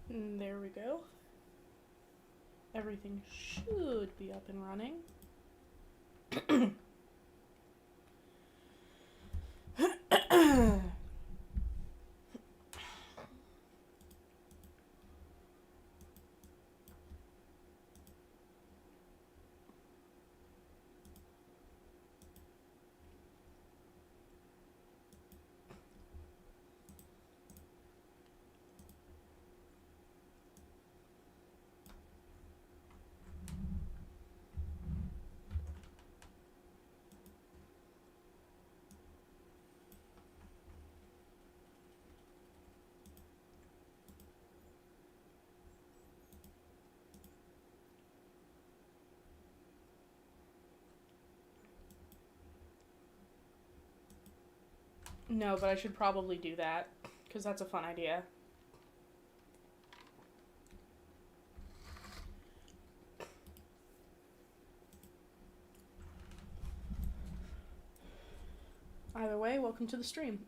And there we go. Everything should be up and running. No, but I should probably do that, because that's a fun idea. Either way, welcome to the stream.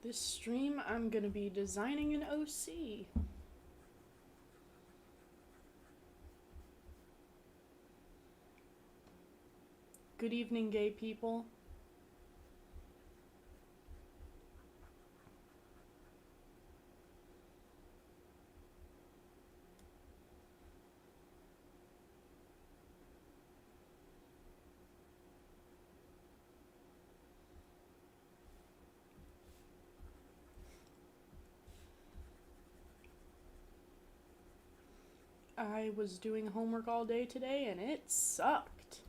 This stream, I'm gonna be designing an OC. Good evening, gay people. I was doing homework all day today and it sucked.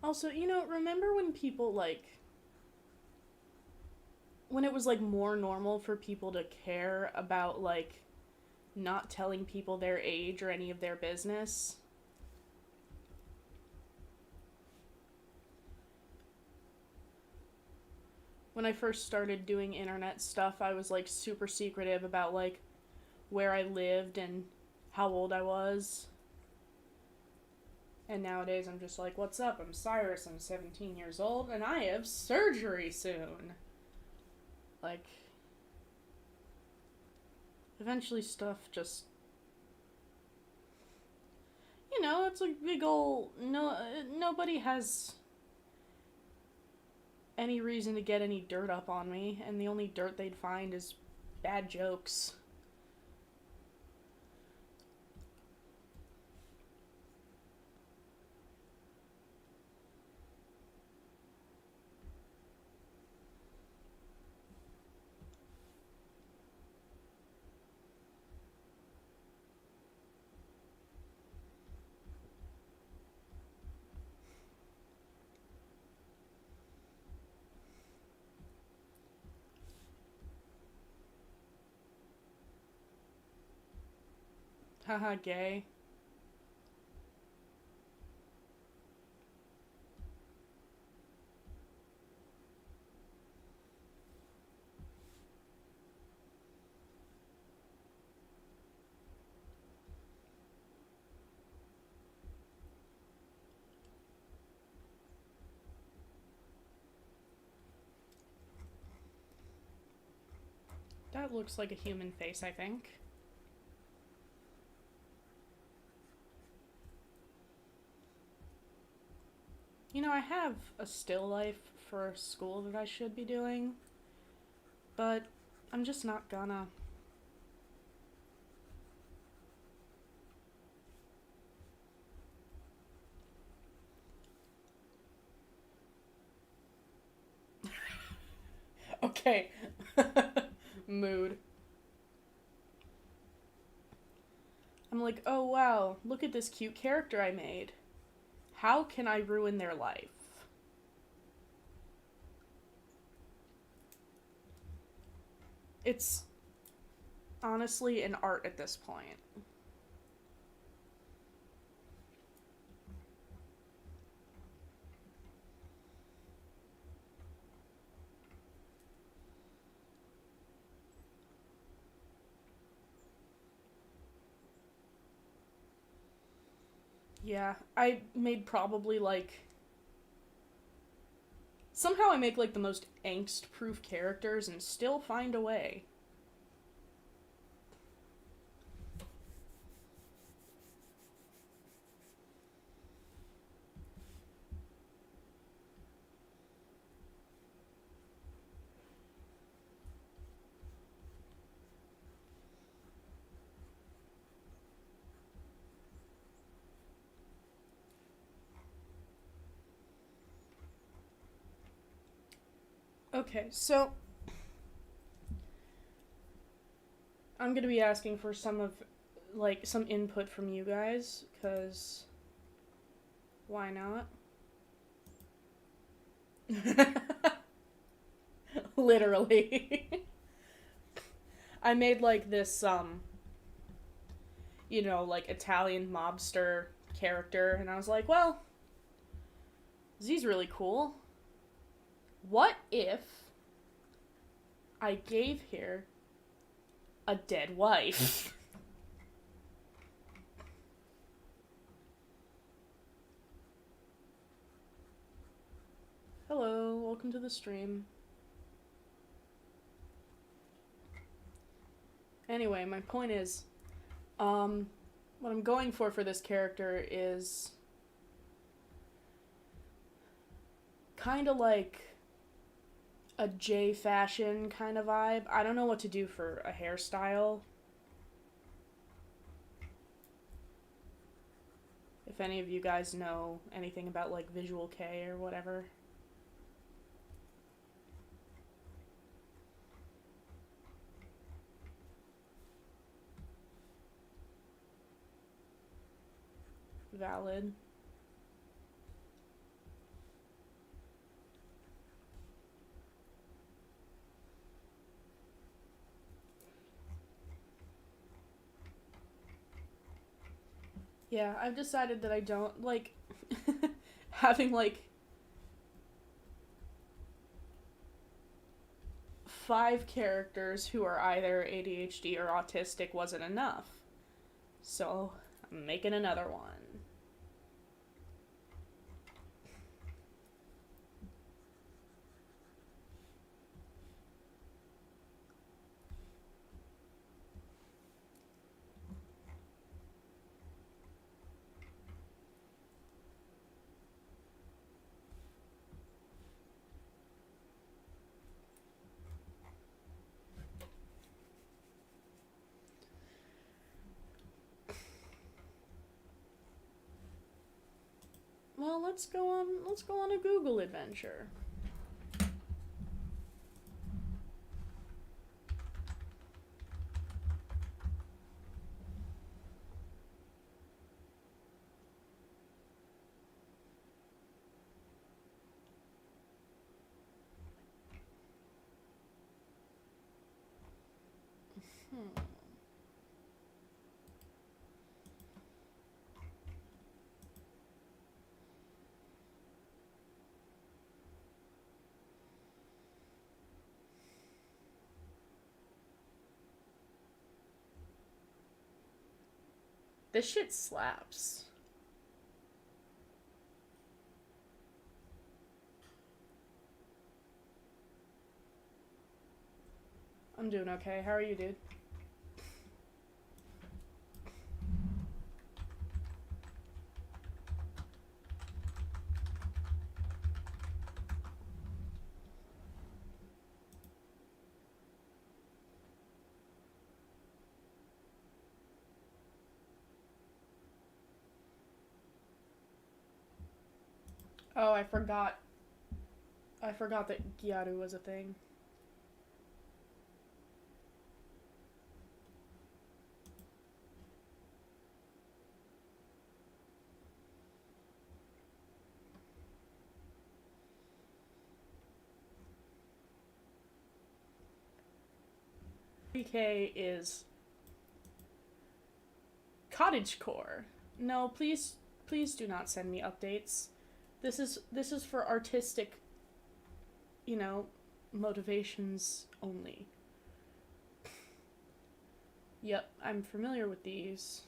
Also, remember when people, when it was, more normal for people to care about, not telling people their age or any of their business? When I first started doing internet stuff, I was, super secretive about, where I lived and how old I was. And nowadays I'm just like, what's up? I'm Cyrus, I'm 17 years old, and I have surgery soon. Eventually stuff just... it's a big ol'... nobody has any reason to get any dirt up on me, and the only dirt they'd find is bad jokes. Haha, gay. That looks like a human face, I think. I have a still life for school that I should be doing, but I'm just not gonna. Okay. Mood. I'm like, oh wow, look at this cute character I made. How can I ruin their life? It's honestly an art at this point. Yeah, I made probably like somehow I make like the most angst-proof characters and still find a way. Okay, so I'm gonna be asking for some of like some input from you guys, cause why not? Literally. I made like this like Italian mobster character and I was like, well, Z's really cool. What if I gave her a dead wife? Hello, welcome to the stream. Anyway, my point is, what I'm going for this character is kind of like a J fashion kind of vibe. I don't know what to do for a hairstyle. If any of you guys know anything about like Visual K or whatever. Valid. Yeah, I've decided that I don't like having like 5 characters who are either ADHD or autistic wasn't enough. So I'm making another one. Well, let's go on a Google adventure. Hmm. This shit slaps. I'm doing okay. How are you, dude? Oh, I forgot. I forgot that Gyaru was a thing. PK is cottagecore. No, please do not send me updates. This is for artistic, you know, motivations only. Yep, I'm familiar with these.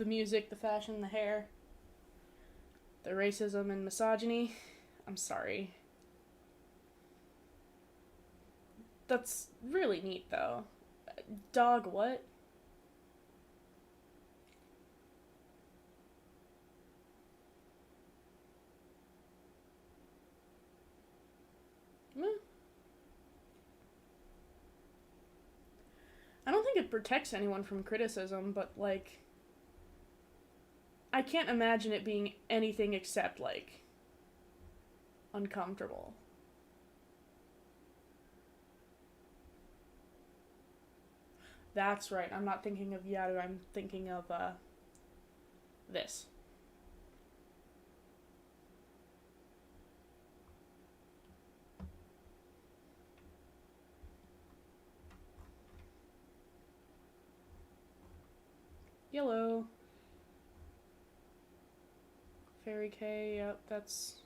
The music, the fashion, the hair, the racism and misogyny. I'm sorry. That's really neat, though. Dog what? Meh. I don't think it protects anyone from criticism, but, like, I can't imagine it being anything except, like, uncomfortable. That's right. I'm not thinking of Yaru. I'm thinking of, this. Yellow. Fairy K, yep, that's...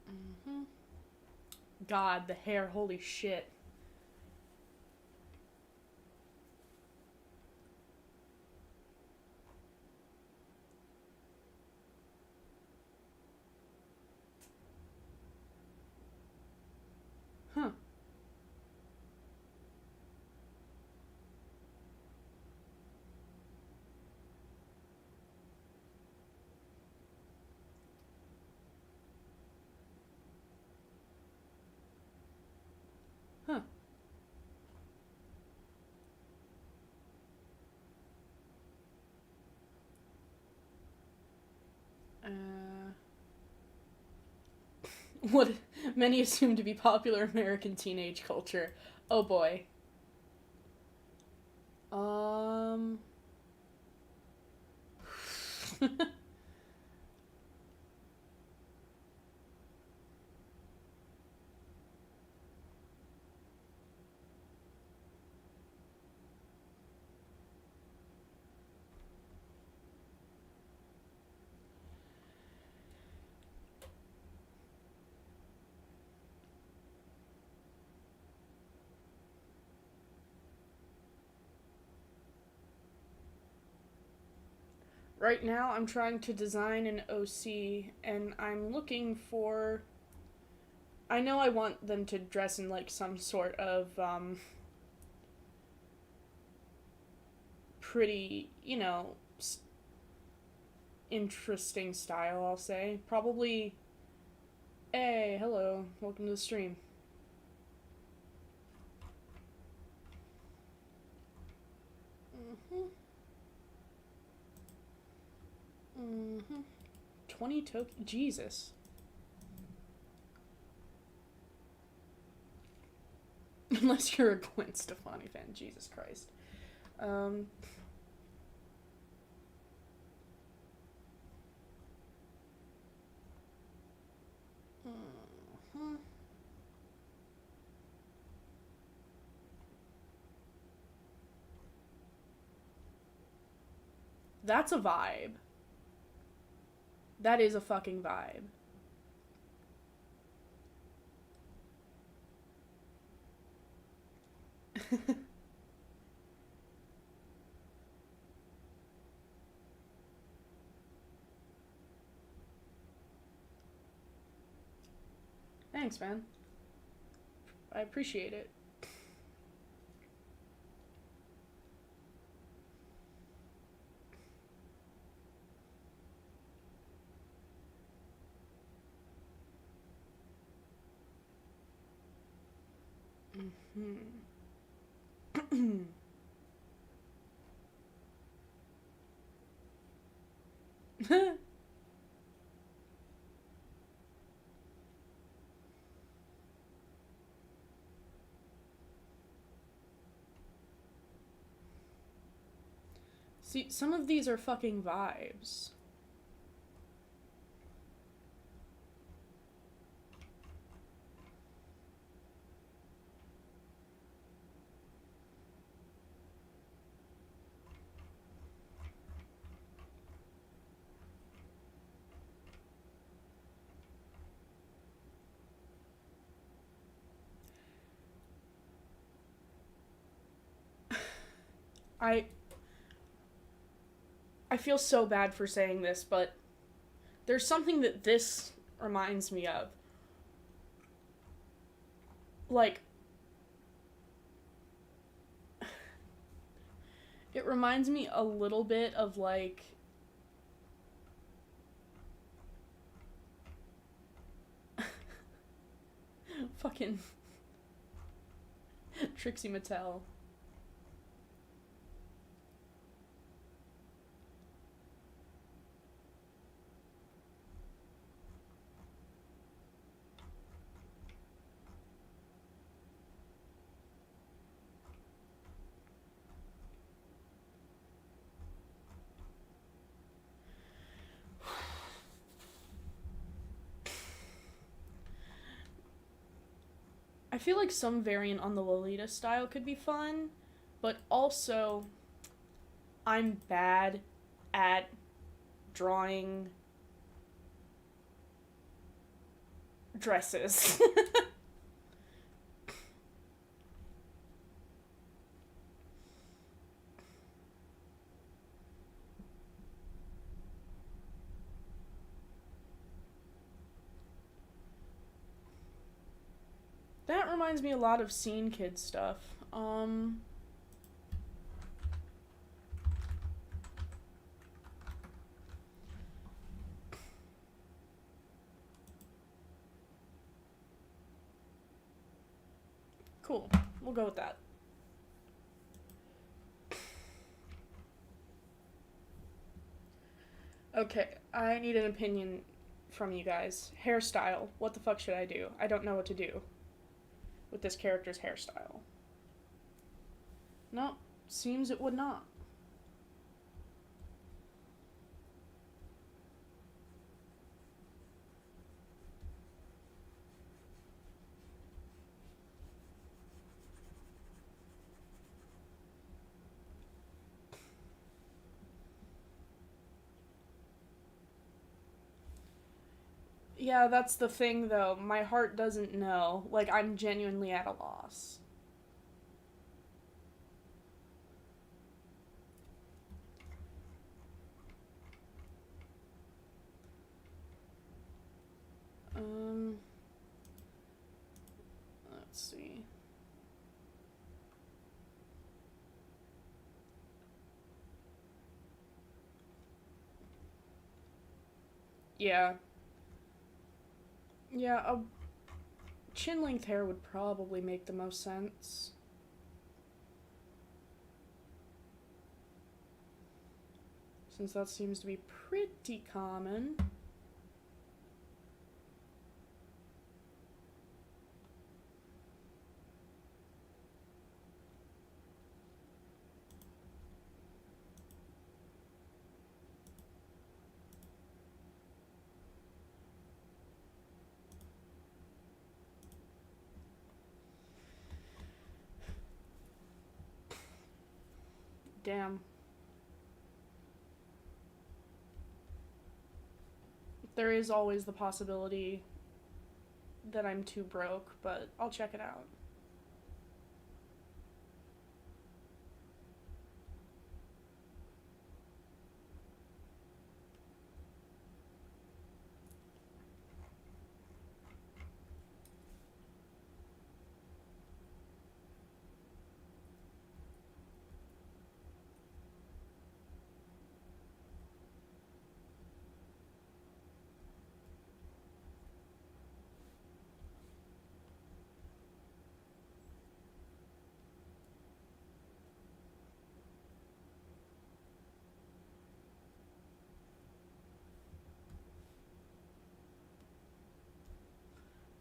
Mm-hmm. God, the hair, holy shit. Huh. Huh. What many assume to be popular American teenage culture. Oh boy. Um... Right now, I'm trying to design an OC, and I'm looking for... I know I want them to dress in, like, some sort of, pretty, you know, interesting style, I'll say. Probably... Hey, hello. Welcome to the stream. Mm-hmm. Mm-hmm. 20 token... Jesus. Unless you're a Gwen Stefani fan. Jesus Christ. Um... Mm-hmm. That's a vibe. That is a fucking vibe. Thanks, man. I appreciate it. Mm-hmm. See, some of these are fucking vibes. I I feel so bad for saying this, but there's something that this reminds me of. Like, it reminds me a little bit of, like, fucking Trixie Mattel. I feel like some variant on the Lolita style could be fun, but also I'm bad at drawing dresses. That reminds me a lot of Scene Kid stuff. Cool. We'll go with that. Okay, I need an opinion from you guys. Hairstyle. What the fuck should I do? I don't know what to do with this character's hairstyle. No, seems it would not. Yeah, that's the thing though. My heart doesn't know. Like, I'm genuinely at a loss. Um, let's see. Yeah. Yeah, a chin length hair would probably make the most sense. Since that seems to be pretty common. Damn. There is always the possibility that I'm too broke, but I'll check it out.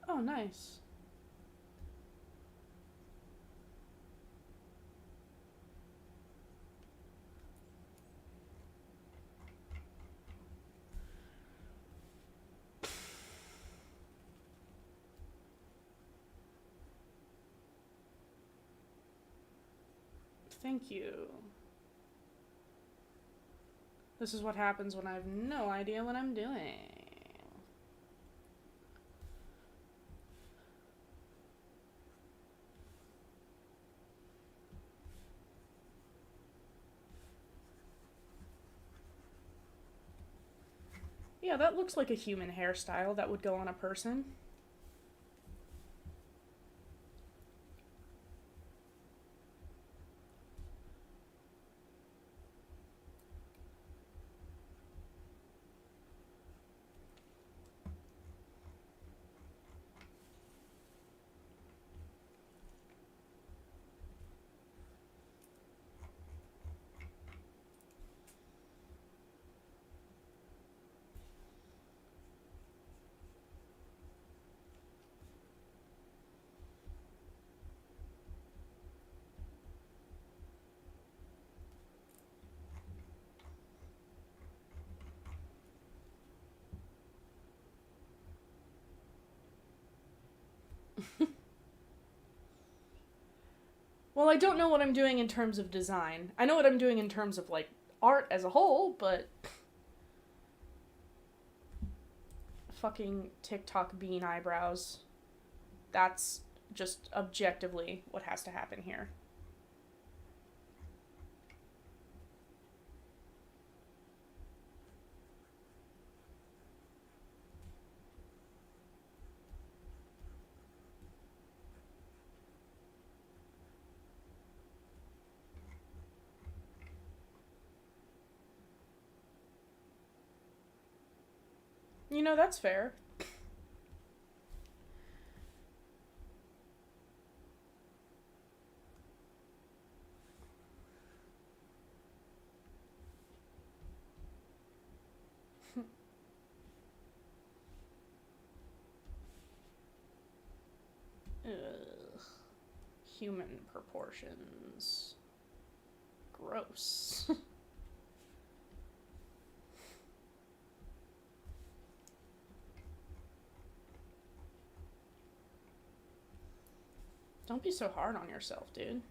Oh, nice. Thank you. This is what happens when I have no idea what I'm doing. Yeah, that looks like a human hairstyle that would go on a person. Well, I don't know what I'm doing in terms of design. I know what I'm doing in terms of, like, art as a whole, but fucking TikTok bean eyebrows. That's just objectively what has to happen here. You know, that's fair. Ugh. Human proportions. Gross. Don't be so hard on yourself, dude.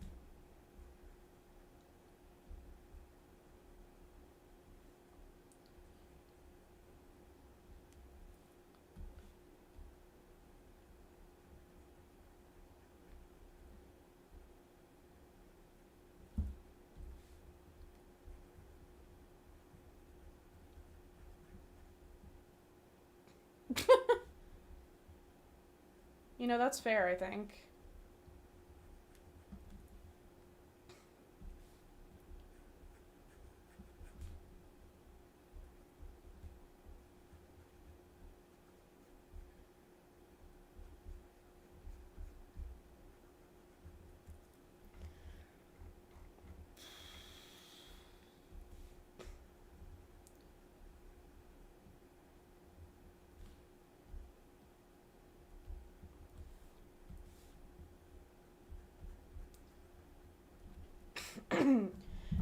You know, that's fair, I think.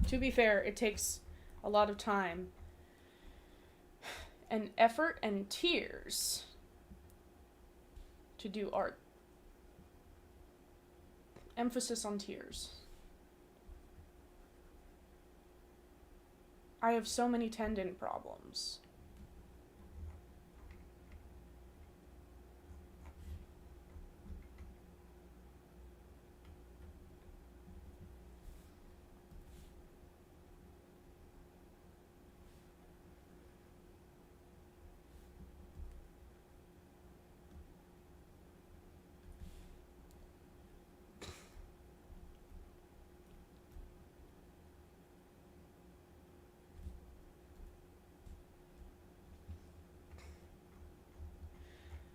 To be fair, it takes a lot of time and effort and tears to do art. Emphasis on tears. I have so many tendon problems.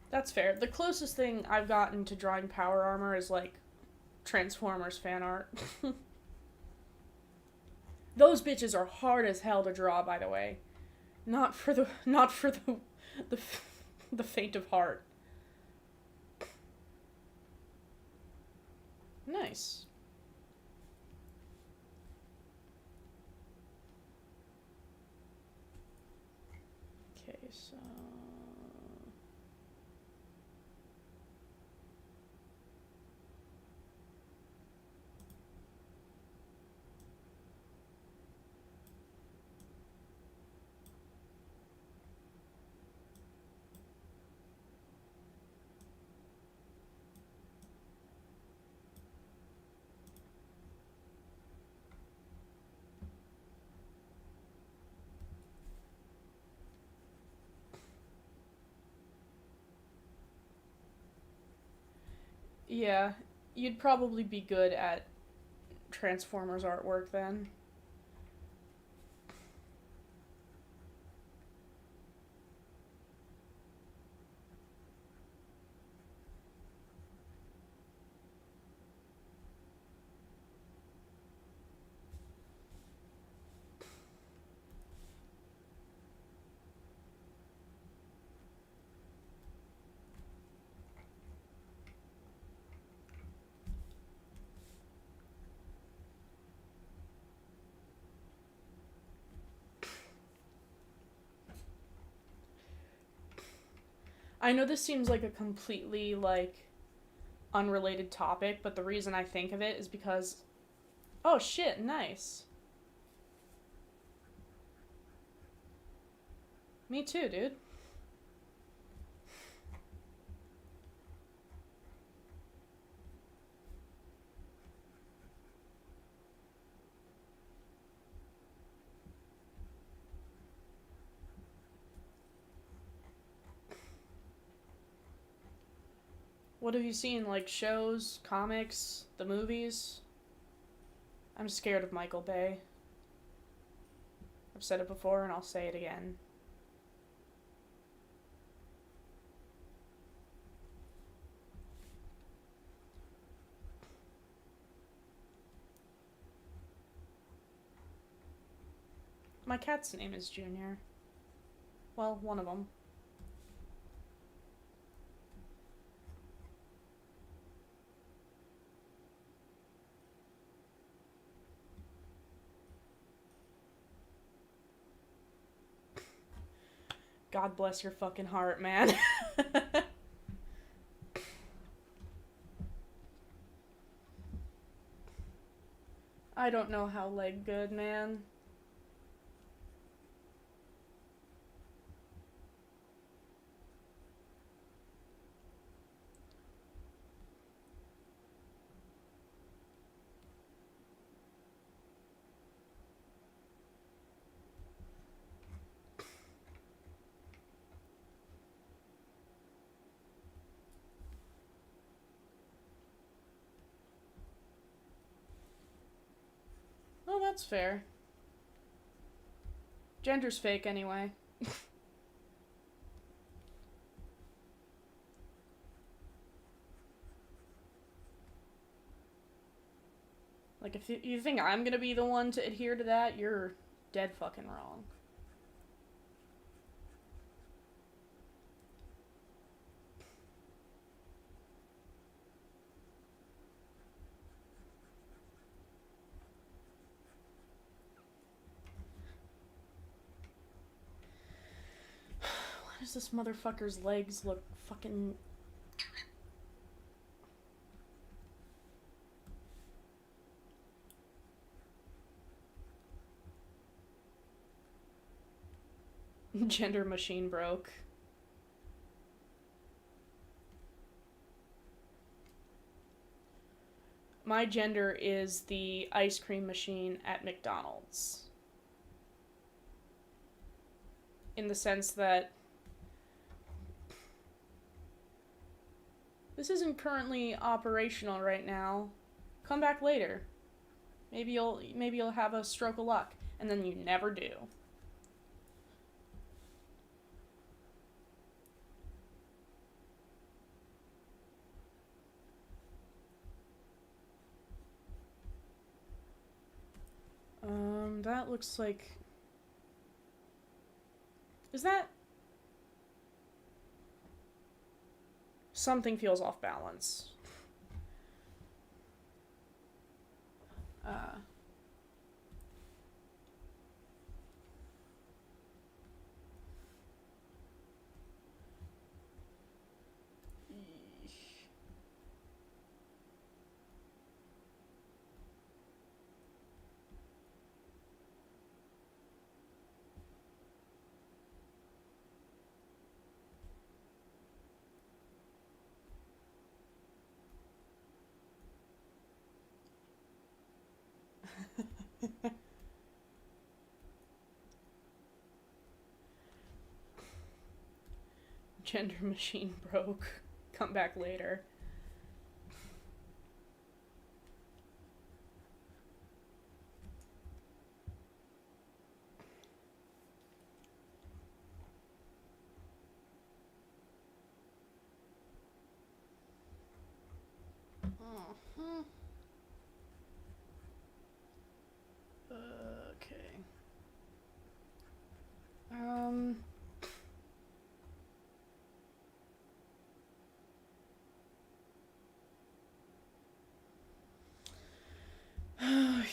That's fair. The closest thing I've gotten to drawing power armor is like Transformers fan art. Those bitches are hard as hell to draw, by the way. Not for the the faint of heart. Nice. Okay, so Yeah, you'd probably be good at Transformers artwork then. I know this seems like a completely, like, unrelated topic, but the reason I think of it is because. Oh shit, nice. Me too, dude. What have you seen? Like shows, comics, the movies? I'm scared of Michael Bay. I've said it before and I'll say it again. My cat's name is Junior. Well, one of them. God bless your fucking heart, man. I don't know how leg good, man. Well, that's fair. Gender's fake anyway. Like, if you think I'm gonna be the one to adhere to that, you're dead fucking wrong. Why does this motherfucker's legs look fucking. Gender machine broke. My gender is the ice cream machine at McDonald's. In the sense that this isn't currently operational right now. Come back later. Maybe you'll have a stroke of luck, and then you never do. That looks like. Is that. Something feels off balance. Uh. Gender machine broke. Come back later. Hmm. Okay.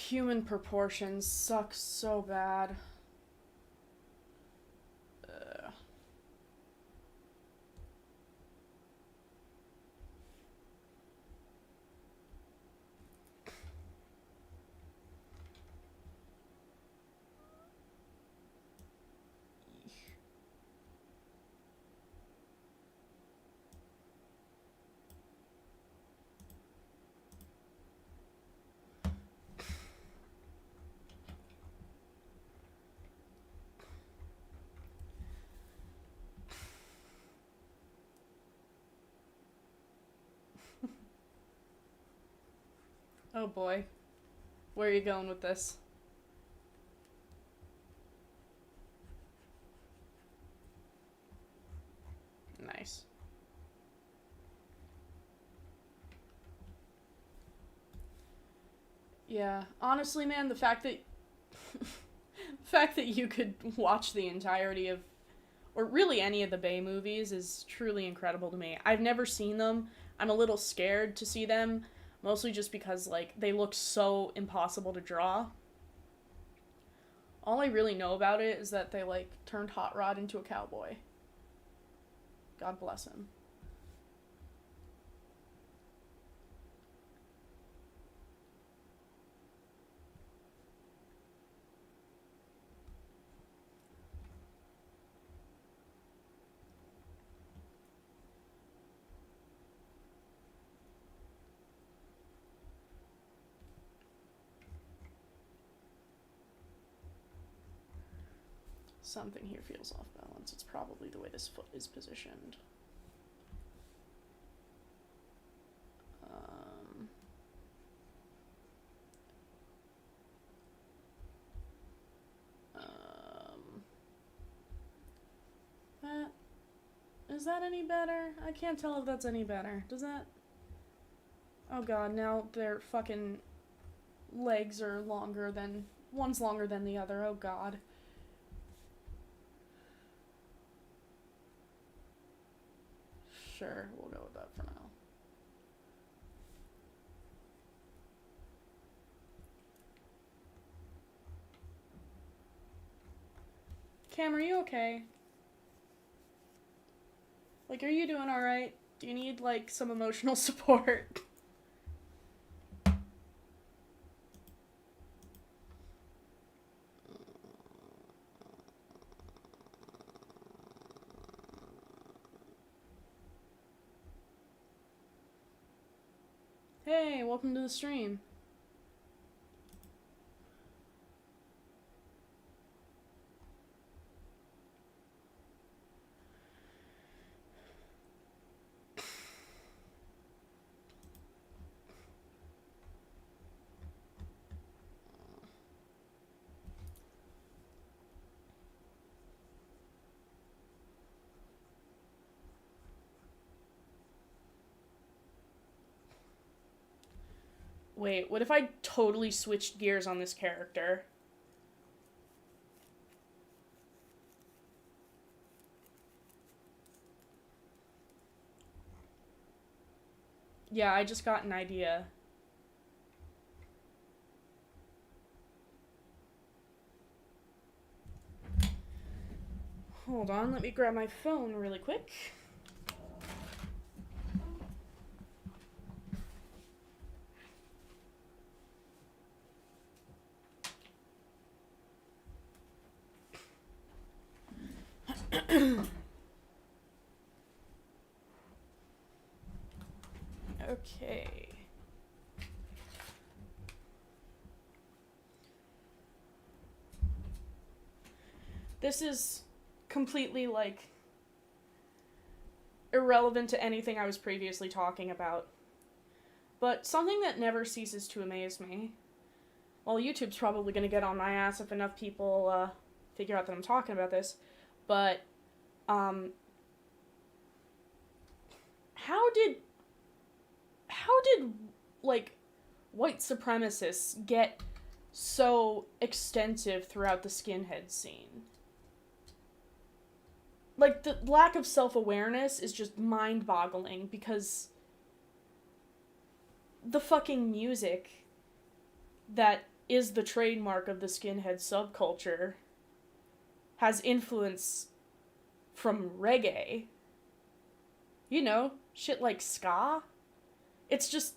Human proportions suck so bad. Uh, oh boy. Where are you going with this? Nice. Yeah, honestly, man, the fact that you could watch the entirety of, or really any of the Bay movies is truly incredible to me. I've never seen them. I'm a little scared to see them, mostly just because like they look so impossible to draw. All I really know about it is that they like turned Hot Rod into a cowboy. God bless him. Something here feels off balance. It's probably the way this foot is positioned. Um, that is that any better? I can't tell if that's any better. Does that? Oh god, now their fucking legs are longer than one's longer than the other. Oh god. Sure, we'll go with that for now. Cam, are you okay? Like, are you doing alright? Do you need, like, some emotional support? Hey, welcome to the stream. Wait, what if I totally switched gears on this character? Yeah, I just got an idea. Hold on, let me grab my phone really quick. Okay. This is completely, like, irrelevant to anything I was previously talking about. But something that never ceases to amaze me. Well, YouTube's probably gonna get on my ass if enough people, figure out that I'm talking about this. But, how did like, white supremacists get so extensive throughout the skinhead scene. Like, the lack of self-awareness is just mind-boggling, because the fucking music that is the trademark of the skinhead subculture has influence from reggae. You know, shit like ska. It's just...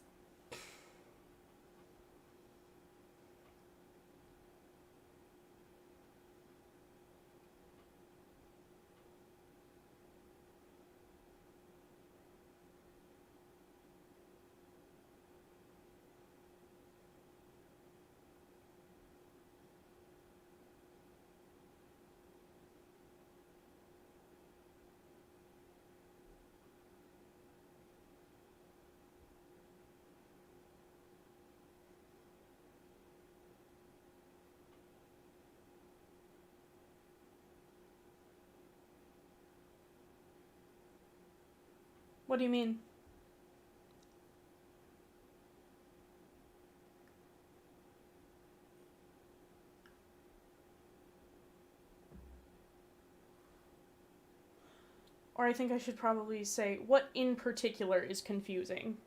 What do you mean? Or I think I should probably say, what in particular is confusing?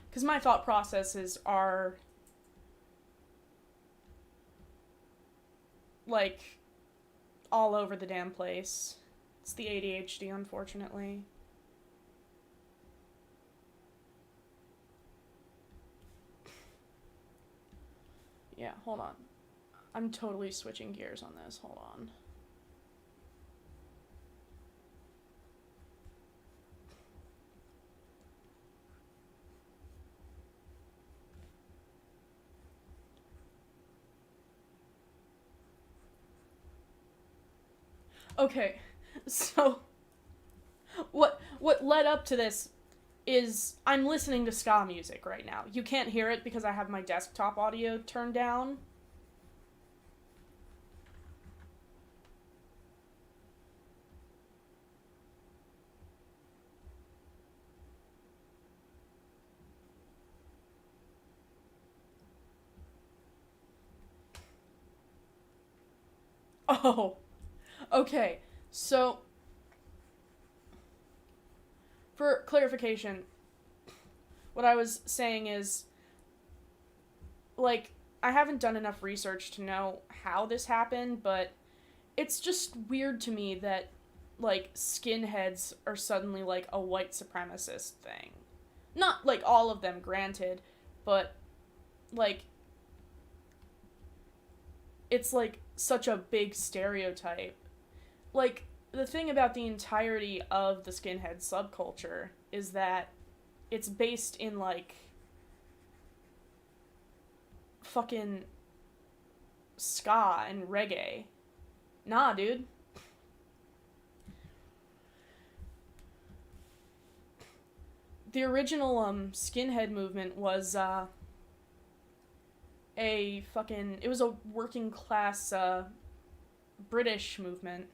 Because my thought processes are, like, all over the damn place. It's the ADHD, unfortunately. Yeah, hold on. I'm totally switching gears on this. Hold on. Okay, so what led up to this is I'm listening to ska music right now. You can't hear it because I have my desktop audio turned down. Oh, okay. So, for clarification, what I was saying is, like, I haven't done enough research to know how this happened, but it's just weird to me that, like, skinheads are suddenly, like, a white supremacist thing. Not, like, all of them, granted, but, like, it's, like, such a big stereotype. Like, the thing about the entirety of the skinhead subculture is that it's based in, like, fucking ska and reggae. Nah, dude. The original, skinhead movement was, it was a working class, British movement.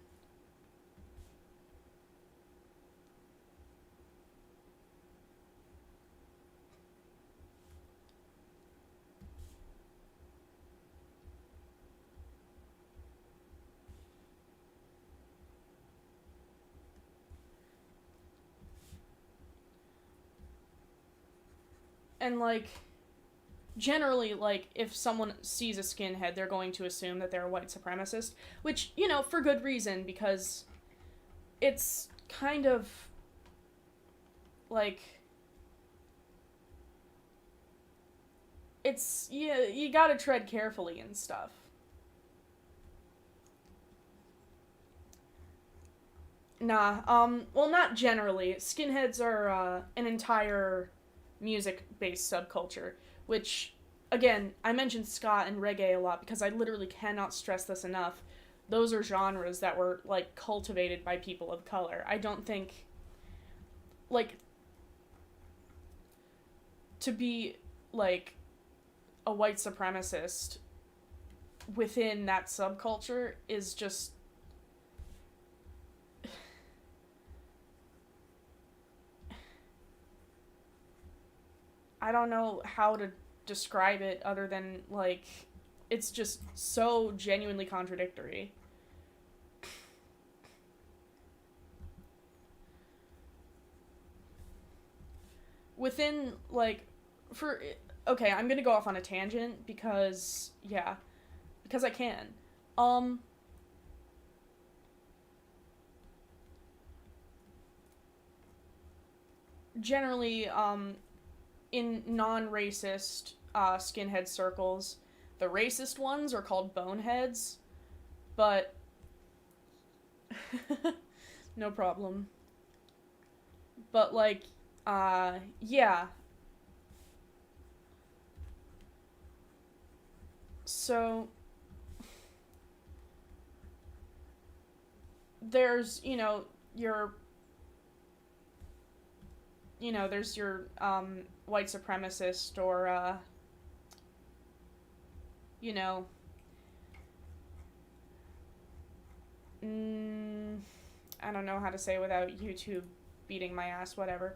And, like, generally, like, if someone sees a skinhead, they're going to assume that they're a white supremacist, which, you know, for good reason, because it's kind of, like, it's, yeah, you gotta tread carefully and stuff. Nah, well, not generally. Skinheads are, an entire music-based subculture, which, again, I mentioned ska and reggae a lot because I literally cannot stress this enough. Those are genres that were, like, cultivated by people of color. I don't think, like, to be, like, a white supremacist within that subculture is just... I don't know how to describe it other than, like, it's just so genuinely contradictory. Within, like, for, okay, I'm gonna go off on a tangent because, yeah, because I can. Um, Generally, in non-racist, skinhead circles, the racist ones are called boneheads, but no problem. But, like, yeah. So, there's, there's your, white supremacist or, you know, mm, I don't know how to say it without YouTube beating my ass, whatever.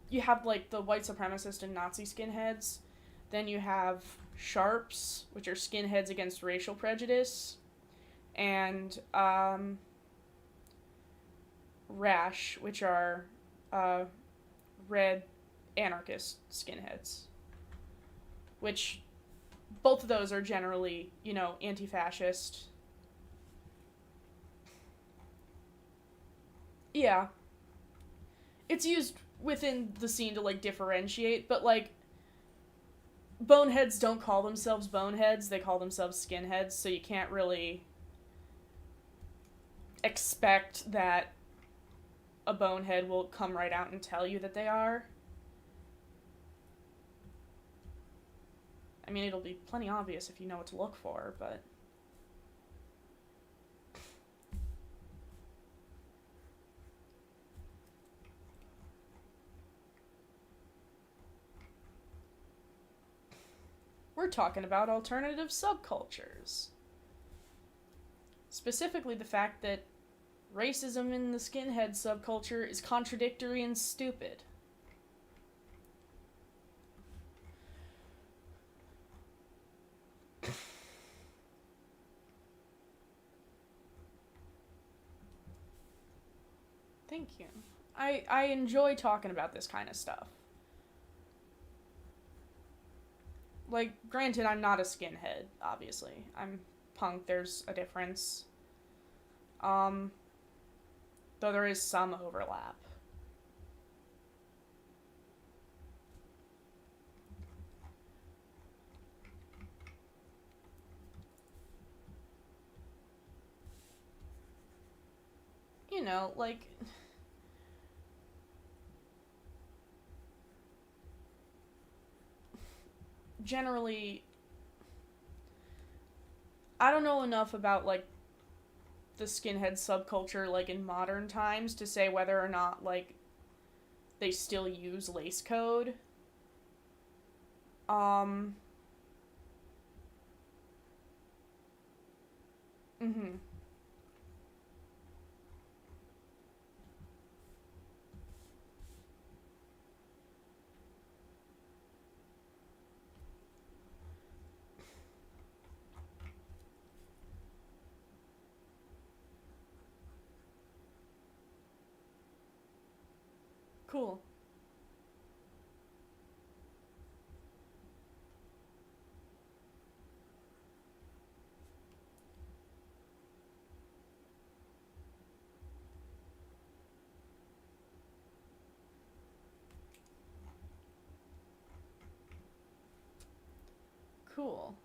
You have, like, the white supremacist and Nazi skinheads. Then you have sharps, which are skinheads against racial prejudice. And, rash, which are, uh, red anarchist skinheads. Which, both of those are generally, anti-fascist. Yeah. It's used within the scene to, like, differentiate, but, like, boneheads don't call themselves boneheads, they call themselves skinheads, so you can't really expect that a bonehead will come right out and tell you that they are. I mean, it'll be plenty obvious if you know what to look for, but... We're talking about alternative subcultures. Specifically the fact that racism in the skinhead subculture is contradictory and stupid. Thank you. I enjoy talking about this kind of stuff. Like, granted, I'm not a skinhead, obviously. I'm punk, there's a difference. Um, though there is some overlap. Like... Generally, I don't know enough about, like, the skinhead subculture, like, in modern times to say whether or not, like, they still use lace code. Um... Mm-hmm. Cool. Cool.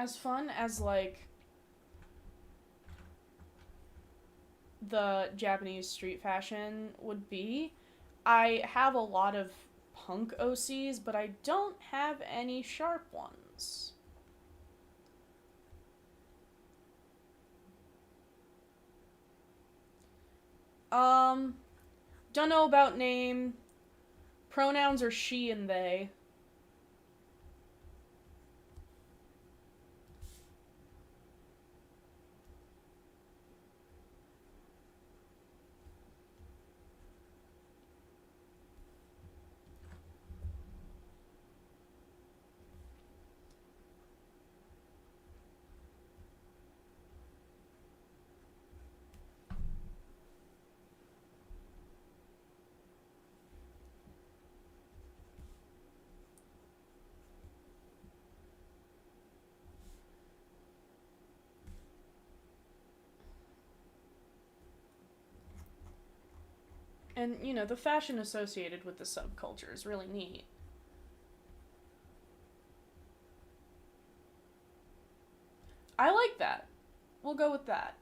as fun as, like, the Japanese street fashion would be, I have a lot of punk OCs, but I don't have any sharp ones. Don't know about name. Pronouns are she and they. And, you know, the fashion associated with the subculture is really neat. I like that. We'll go with that.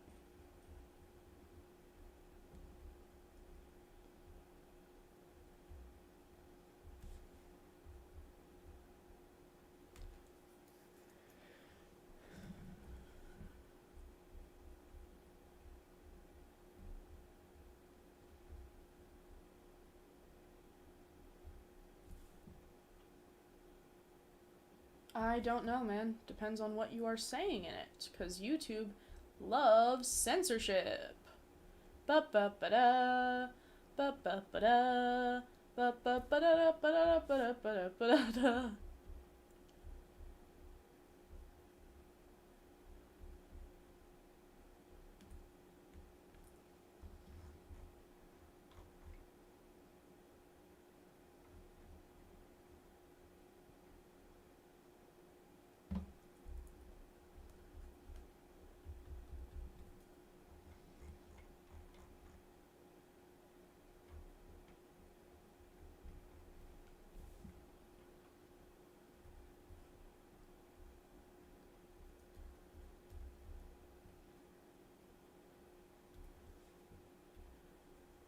I don't know, man. Depends on what you are saying in it, because YouTube loves censorship. Ba ba ba da, ba ba ba da, ba ba ba da ba da ba da ba da ba da.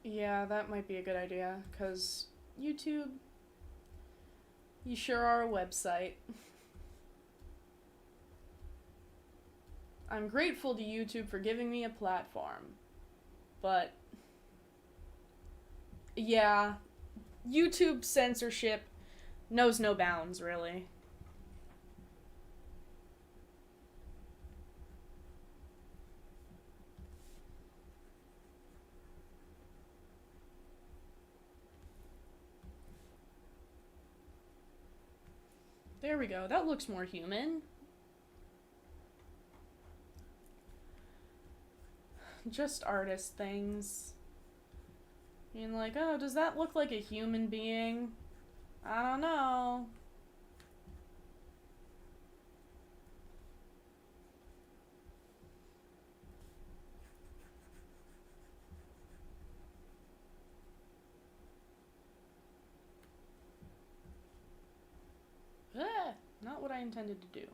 Yeah, that might be a good idea, because YouTube, you sure are a website. I'm grateful to YouTube for giving me a platform, but yeah, YouTube censorship knows no bounds, really. There we go. That looks more human. Just artist things. I mean, like, oh, does that look like a human being? I don't know. Not what I intended to do.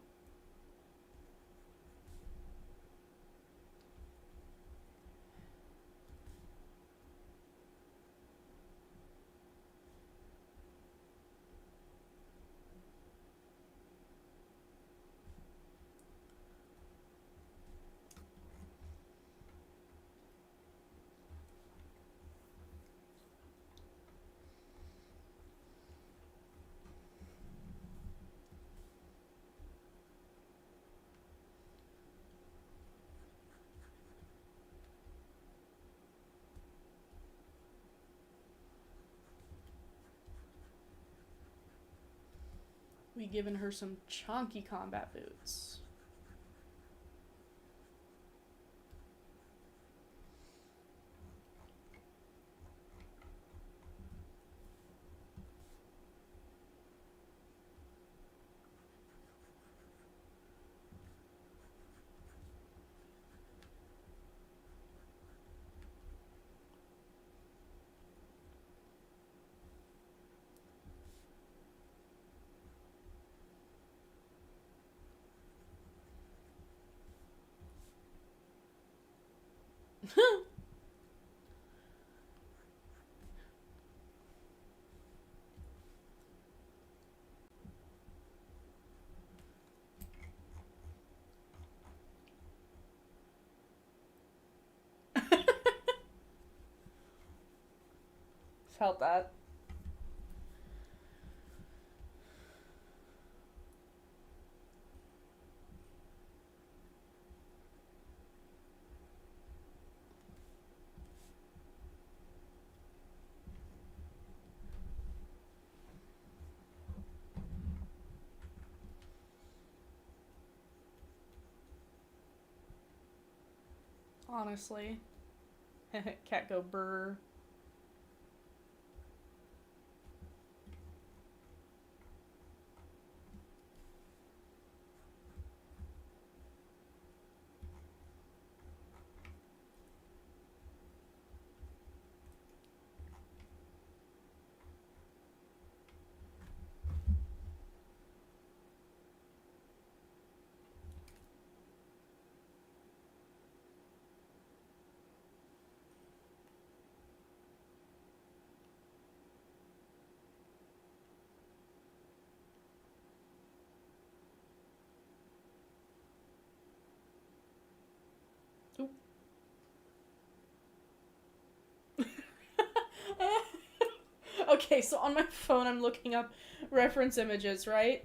We given her some chunky combat boots. felt that. Honestly. Cat go brr. Oop. Okay, so on my phone I'm looking up reference images, right?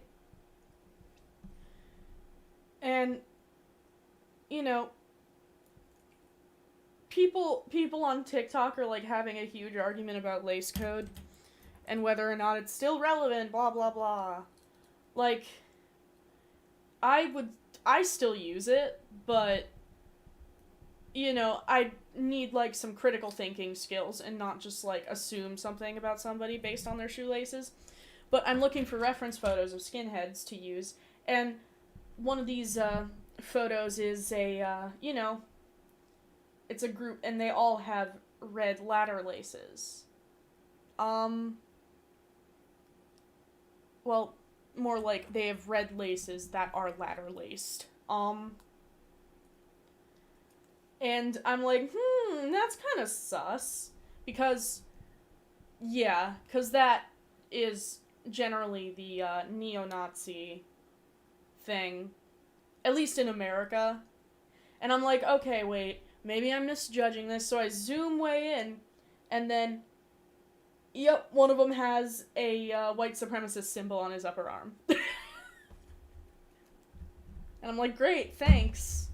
And you know, people on TikTok are like having a huge argument about lace code and whether or not it's still relevant, blah blah blah. Like I still use it, but you know, I need like some critical thinking skills and not just like assume something about somebody based on their shoelaces. But I'm looking for reference photos of skinheads to use, and one of these photos is you know, it's a group and they all have red ladder laces. Well, more like they have red laces that are ladder laced. And I'm like, that's kind of sus. Because, yeah, because that is generally the neo-Nazi thing. At least in America. And I'm like, okay, wait, maybe I'm misjudging this. So I zoom way in, and then, yep, one of them has a white supremacist symbol on his upper arm. And I'm like, great, thanks.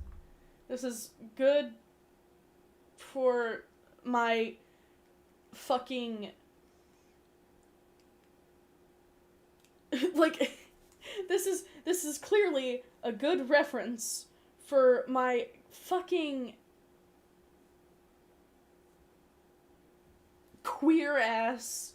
This is good for my fucking... like, this is clearly a good reference for my fucking queer ass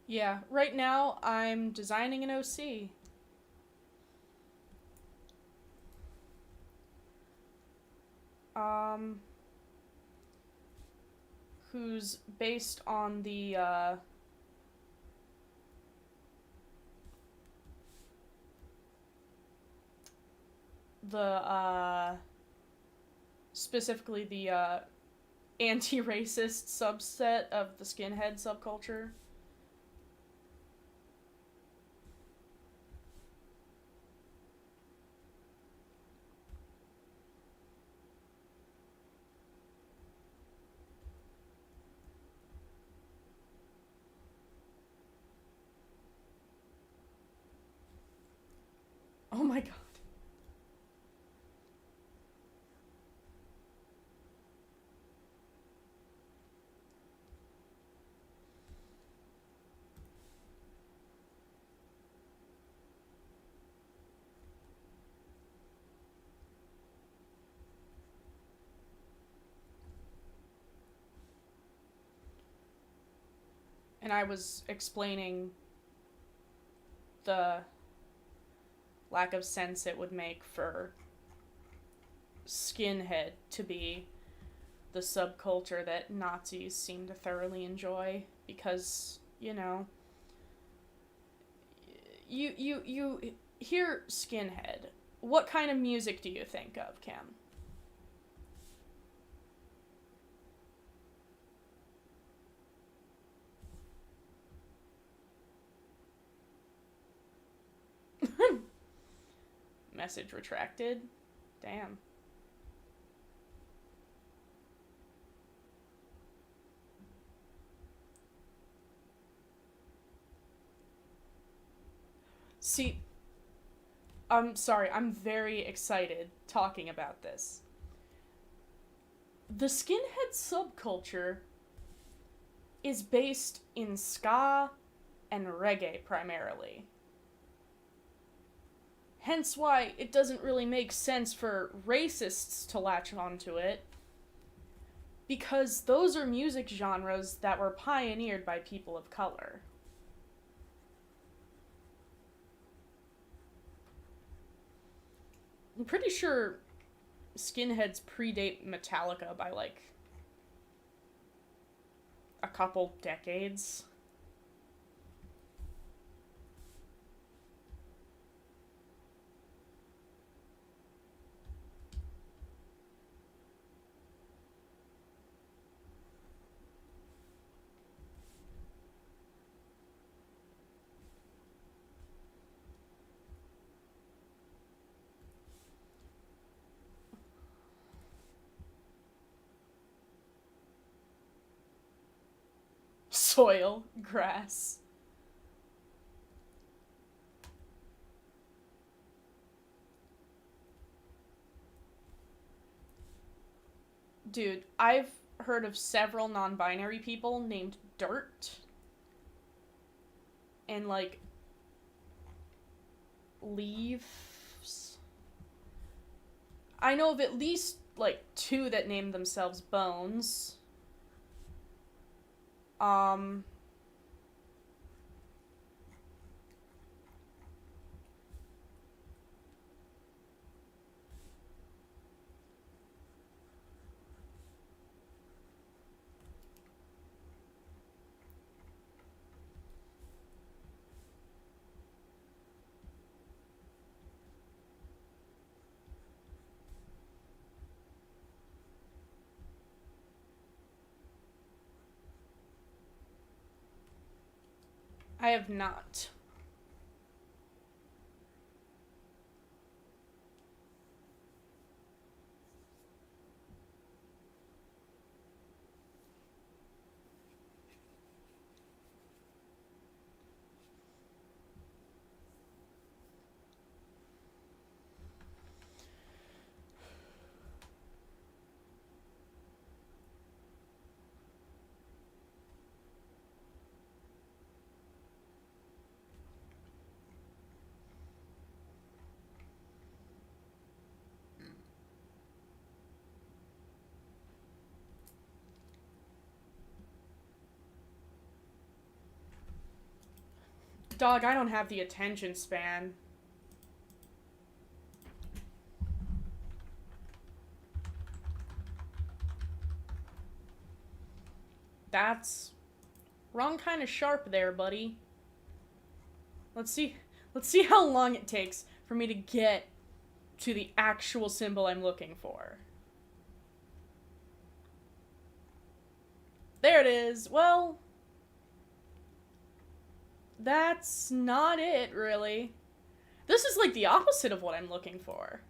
Yeah, right now I'm designing an OC. Um, who's based on the specifically the anti-racist subset of the skinhead subculture. Oh my god. And I was explaining the lack of sense it would make for skinhead to be the subculture that Nazis seem to thoroughly enjoy because, you know, you hear skinhead. What kind of music do you think of, Cam? Message retracted. Damn. See, I'm sorry, I'm very excited talking about this. The skinhead subculture is based in ska and reggae primarily. Hence why it doesn't really make sense for racists to latch onto it, because those are music genres that were pioneered by people of color. I'm pretty sure skinheads predate Metallica by like a couple decades. Soil, grass. Dude, I've heard of several non binary people named Dirt and like Leaves. I know of at least like two that name themselves Bones. Um, I have not. Dog, I don't have the attention span. That's wrong kind of sharp there, buddy. Let's see how long it takes for me to get to the actual symbol I'm looking for. There it is. Well, that's not it, really. This is like the opposite of what I'm looking for.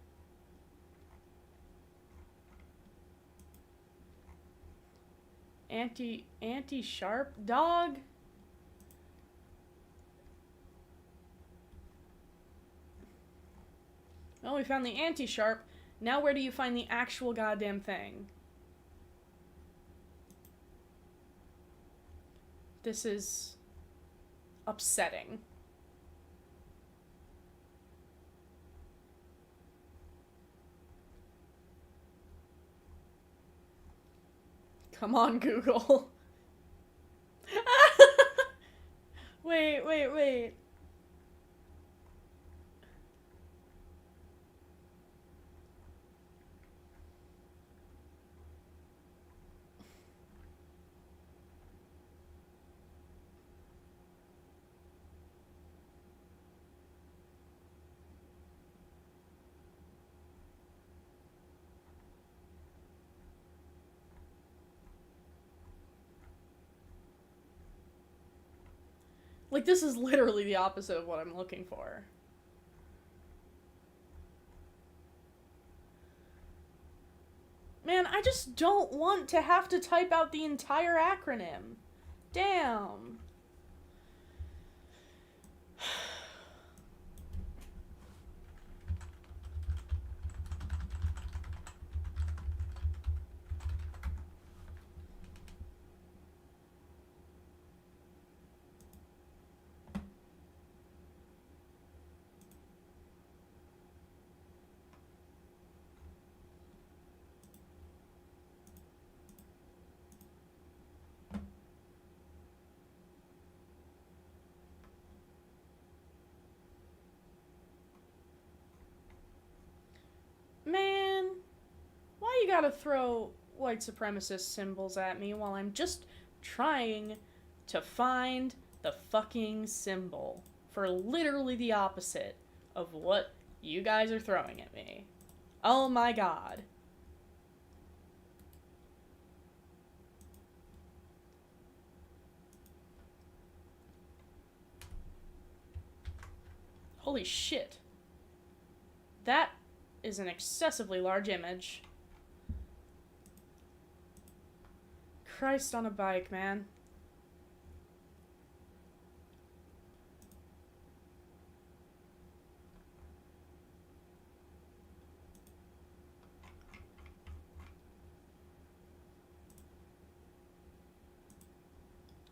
Anti-sharp dog? Well, we found the anti-sharp. Now where do you find the actual goddamn thing? This is upsetting. Come on, Google. Wait. Like, this is literally the opposite of what I'm looking for. Man, I just don't want to have to type out the entire acronym. Damn. Man, why you gotta throw white supremacist symbols at me while I'm just trying to find the fucking symbol for literally the opposite of what you guys are throwing at me? Oh my god. Holy shit. That is an excessively large image. Christ on a bike, man.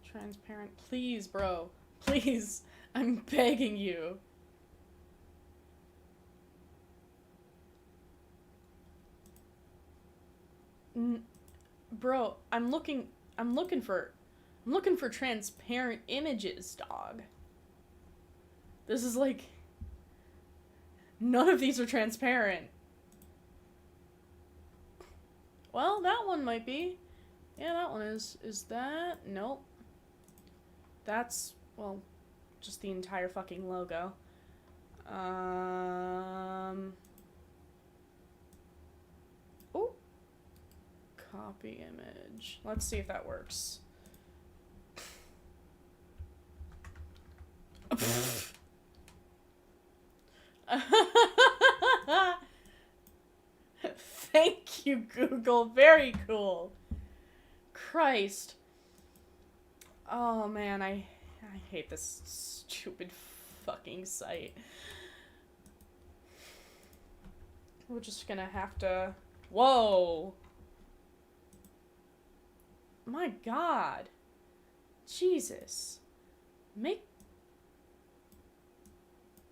Transparent. Please, bro. Please. I'm begging you. Bro, I'm looking for transparent images, dog. This is like, none of these are transparent. Well, that one might be. Yeah, that one is. Is that? Nope. That's, well, just the entire fucking logo. Oh. Copy image. Let's see if that works. Thank you, Google. Very cool. Christ. Oh man, I hate this stupid fucking site. We're just gonna have to... Whoa! My god. Jesus.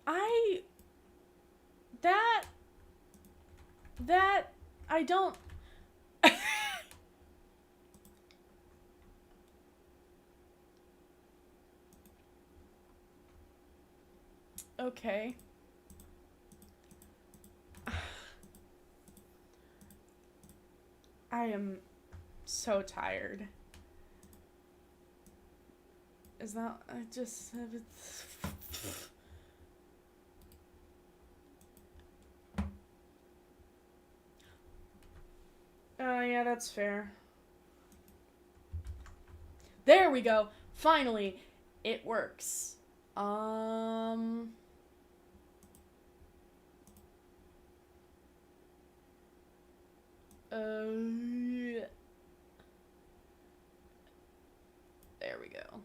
I don't... Okay. I am so tired. Is that... I just... Yeah, that's fair. There we go. Finally, it works. There we go.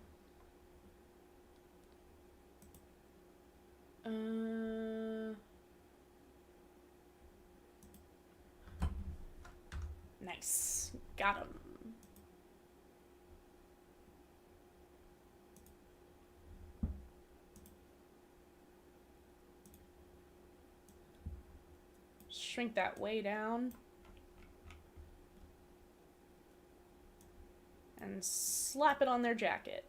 Nice. Got him. Shrink that way down. And slap it on their jacket.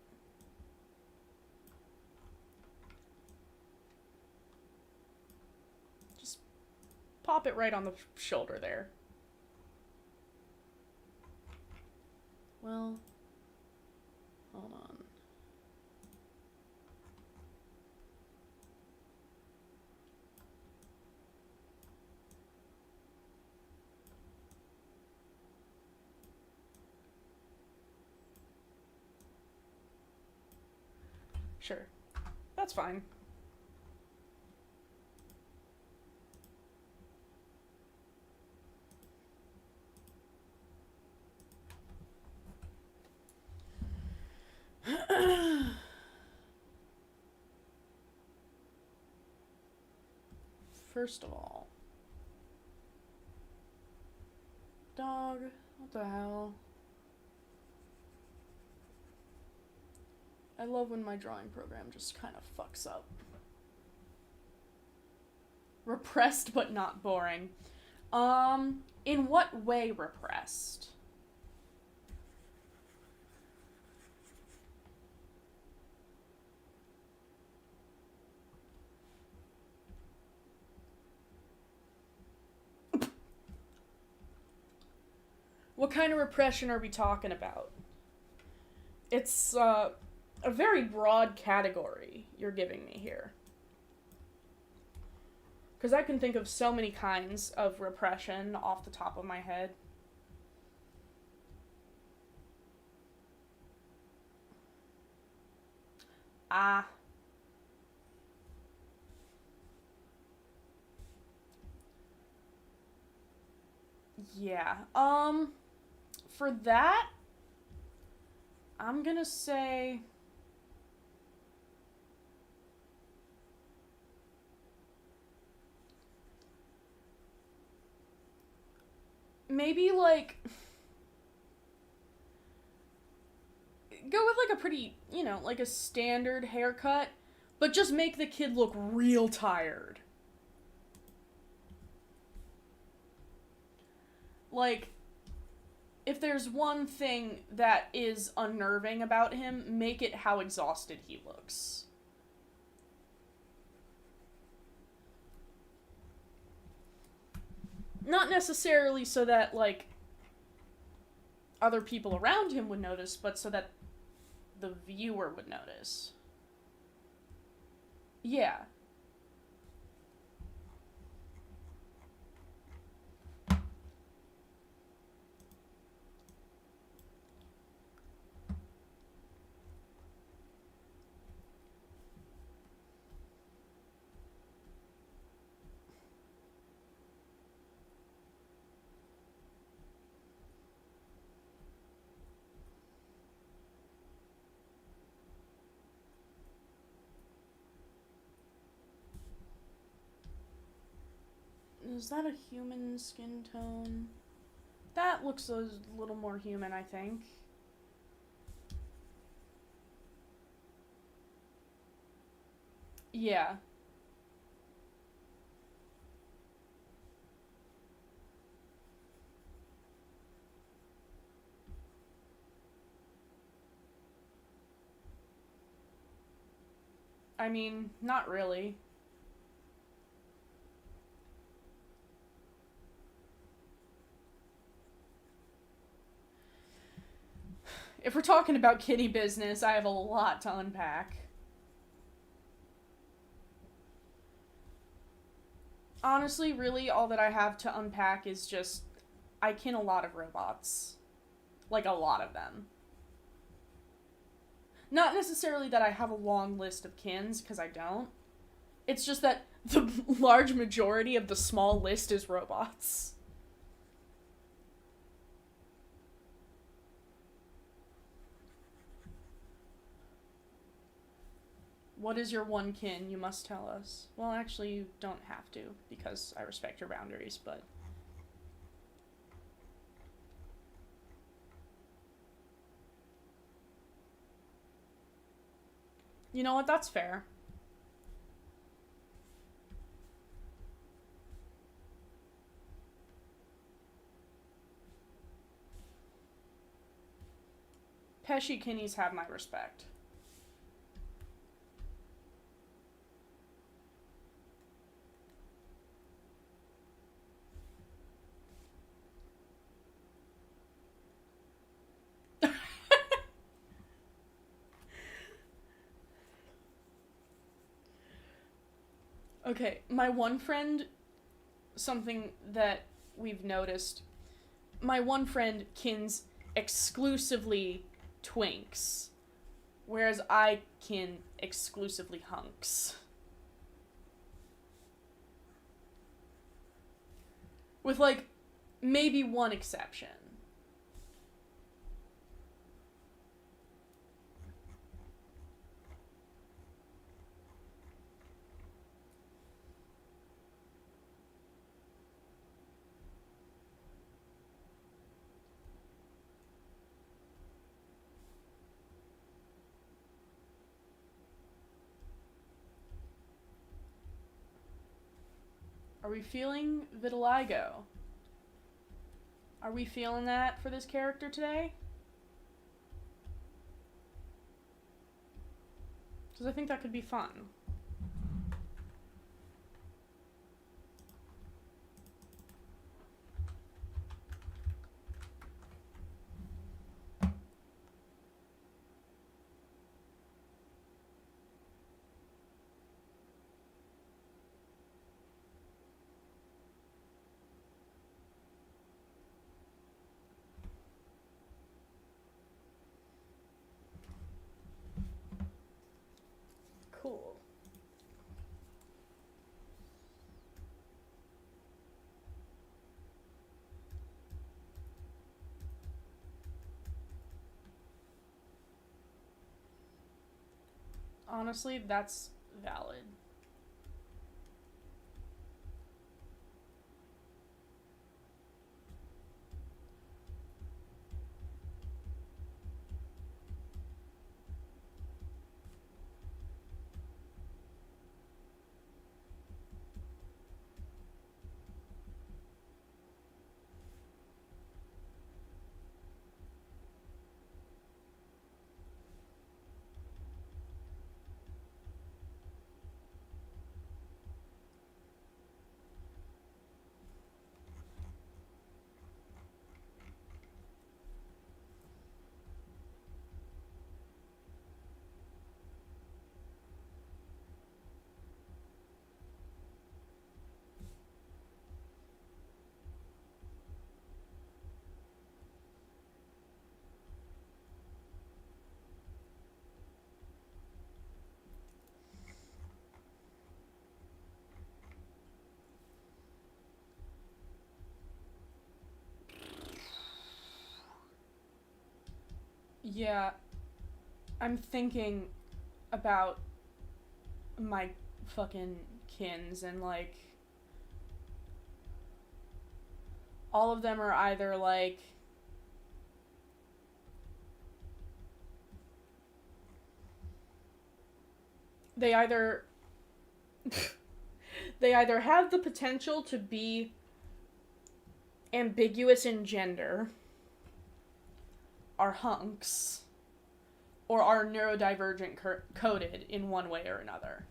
Just pop it right on the shoulder there. Well, hold on. Sure. That's fine. First of all, dog, what the hell? I love when my drawing program just kind of fucks up. Repressed but not boring. In what way repressed? What kind of repression are we talking about? It's, a very broad category you're giving me here. Because I can think of so many kinds of repression off the top of my head. Ah. Yeah. For that, I'm gonna say... maybe, like... go with, like, a pretty, you know, like a standard haircut, but just make the kid look real tired. Like, if there's one thing that is unnerving about him, make it how exhausted he looks. Not necessarily so that, like, other people around him would notice, but so that the viewer would notice. Yeah. Is that a human skin tone? That looks a little more human, I think. Yeah. I mean, not really. If we're talking about kitty business, I have a lot to unpack. Honestly, really, all that I have to unpack is just I kin a lot of robots. Like, a lot of them. Not necessarily that I have a long list of kins, because I don't. It's just that the large majority of the small list is robots. What is your one kin? You must tell us. Well, actually, you don't have to, because I respect your boundaries, but... You know what? That's fair. Pesci kinnies have my respect. Okay, my one friend, something that we've noticed, my one friend kins exclusively twinks, whereas I kin exclusively hunks. With, like, maybe one exception. Are we feeling vitiligo? Are we feeling that for this character today? Because I think that could be fun. Cool. Honestly, that's valid. Yeah, I'm thinking about my fucking kins and, like, all of them are either, like, they either they either have the potential to be ambiguous in gender, are hunks, or are neurodivergent coded in one way or another.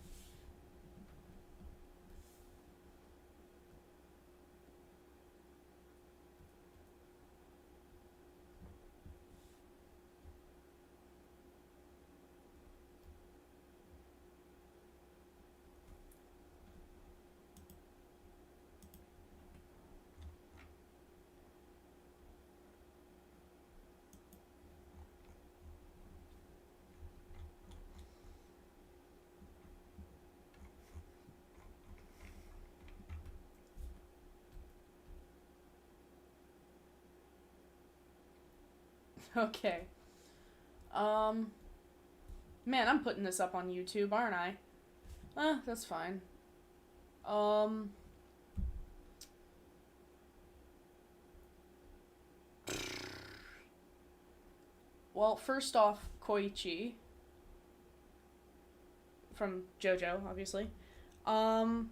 Okay. Man, I'm putting this up on YouTube, aren't I? That's fine. Well, first off, Koichi. From JoJo, obviously. Um...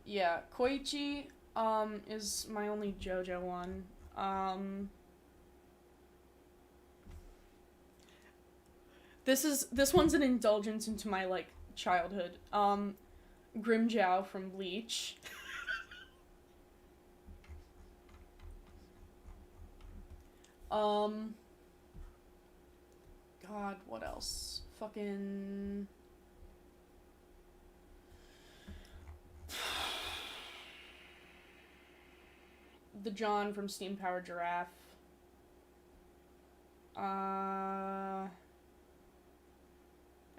Yeah, Koichi, is my only JoJo one. This one's an indulgence into my, like, childhood. Grimjow from Bleach. God, what else? Fucking... the John from Steam Powered Giraffe. And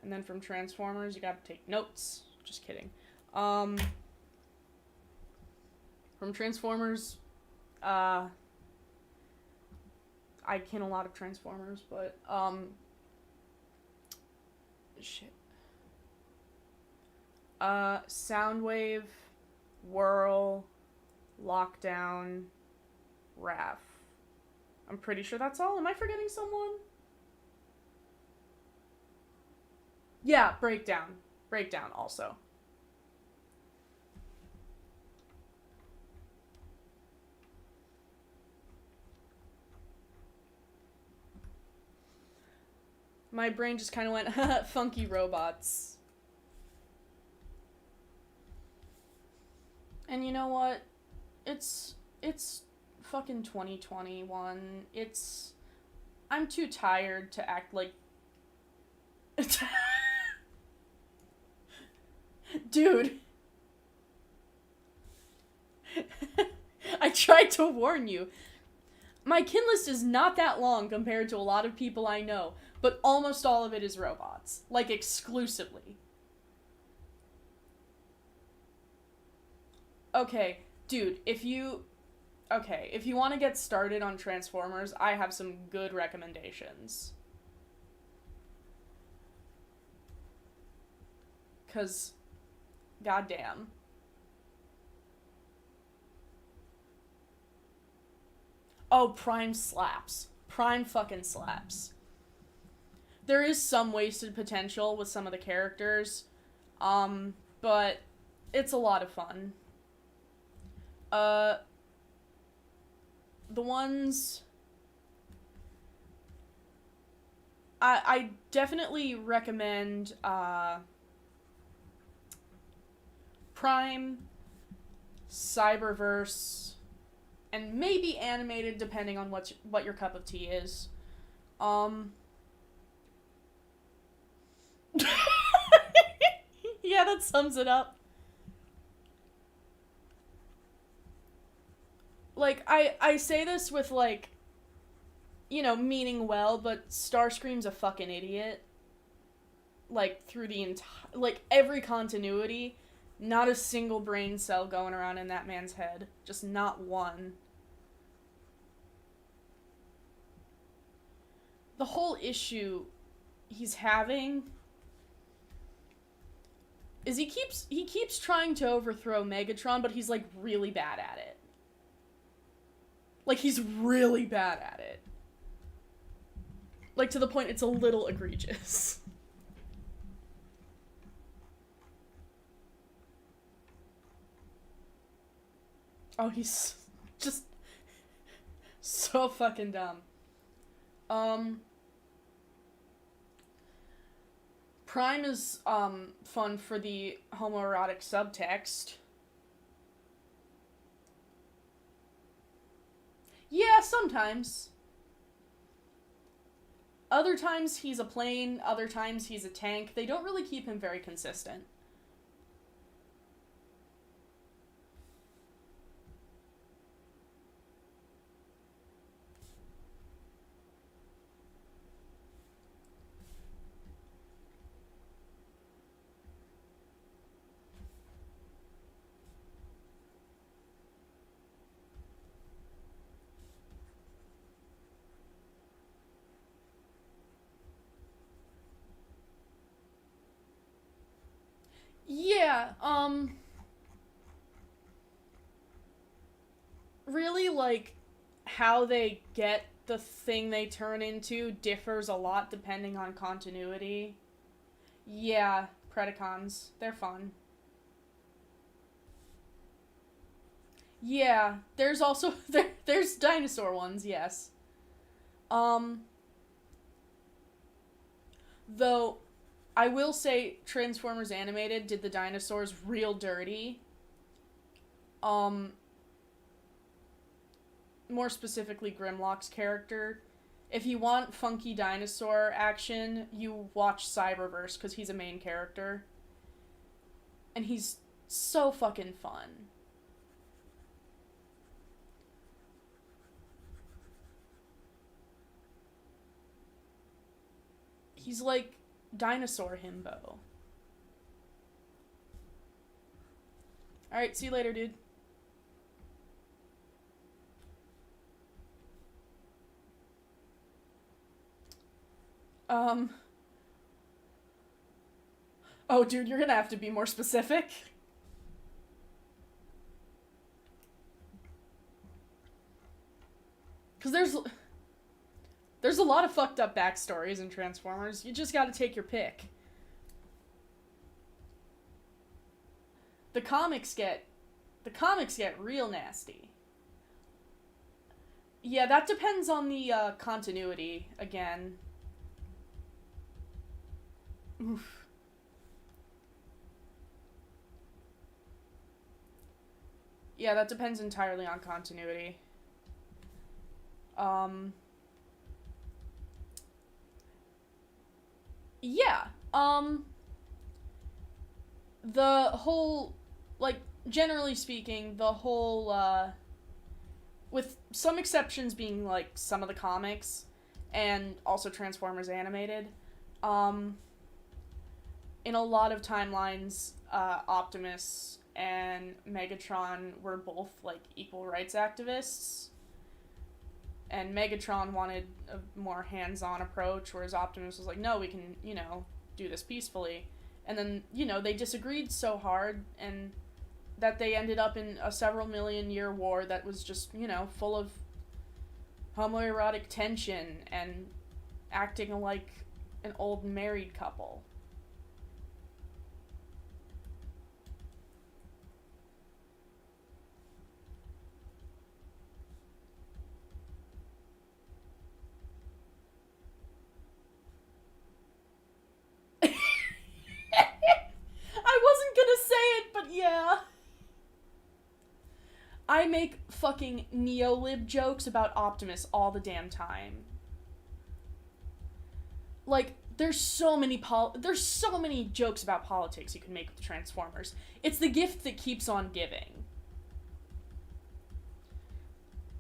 then from Transformers, you gotta take notes. Just kidding. From Transformers, I can a lot of Transformers, but, shit. Soundwave, Whirl, Lockdown, Raph. I'm pretty sure that's all. Am I forgetting someone? Yeah, Breakdown. Breakdown also. My brain just kind of went, funky robots. And you know what? It's fucking 2021. I'm too tired to act like... Dude. I tried to warn you. My kin list is not that long compared to a lot of people I know, but almost all of it is robots. Like, exclusively. Okay, dude, if you want to get started on Transformers, I have some good recommendations. 'Cause, goddamn. Oh, Prime slaps. Prime fucking slaps. There is some wasted potential with some of the characters, but it's a lot of fun. The ones... I definitely recommend, Prime, Cyberverse, and maybe animated depending on what your cup of tea is. Yeah, that sums it up. Like, I say this with, like, you know, meaning well, but Starscream's a fucking idiot. Like, through the entire... Like, every continuity, not a single brain cell going around in that man's head. Just not one. The whole issue he's having is he keeps trying to overthrow Megatron, but he's, like, really bad at it. Like, he's really bad at it. Like, to the point it's a little egregious. Oh, he's just so fucking dumb. Prime is, fun for the homoerotic subtext. Yeah, sometimes. Other times he's a plane, other times he's a tank. They don't really keep him very consistent. Yeah, really, like, how they get the thing they turn into differs a lot depending on continuity. Yeah, Predacons. They're fun. Yeah, there's also there's dinosaur ones, yes. Um though I will say Transformers Animated did the dinosaurs real dirty. Um More specifically Grimlock's character. If you want funky dinosaur action, you watch Cyberverse cuz he's a main character. And he's so fucking fun. He's like dinosaur himbo. Alright, see you later, dude. Um. Oh, dude, you're gonna have to be more specific. Because there's a lot of fucked up backstories in Transformers. You just gotta take your pick. The comics get real nasty. Yeah, that depends on the continuity again. Oof. Yeah, that depends entirely on continuity. Um yeah. The whole, like, generally speaking, the whole with some exceptions being like some of the comics and also Transformers Animated, um in a lot of timelines, Optimus and Megatron were both like equal rights activists, and Megatron wanted a more hands-on approach, whereas Optimus was like, no, we can, do this peacefully. And then, they disagreed so hard, and that they ended up in a several million year war that was just, full of homoerotic tension and acting like an old married couple. I wasn't gonna say it, but yeah. I make fucking neolib jokes about Optimus all the damn time. Like, there's so many jokes about politics you can make with the Transformers. It's the gift that keeps on giving.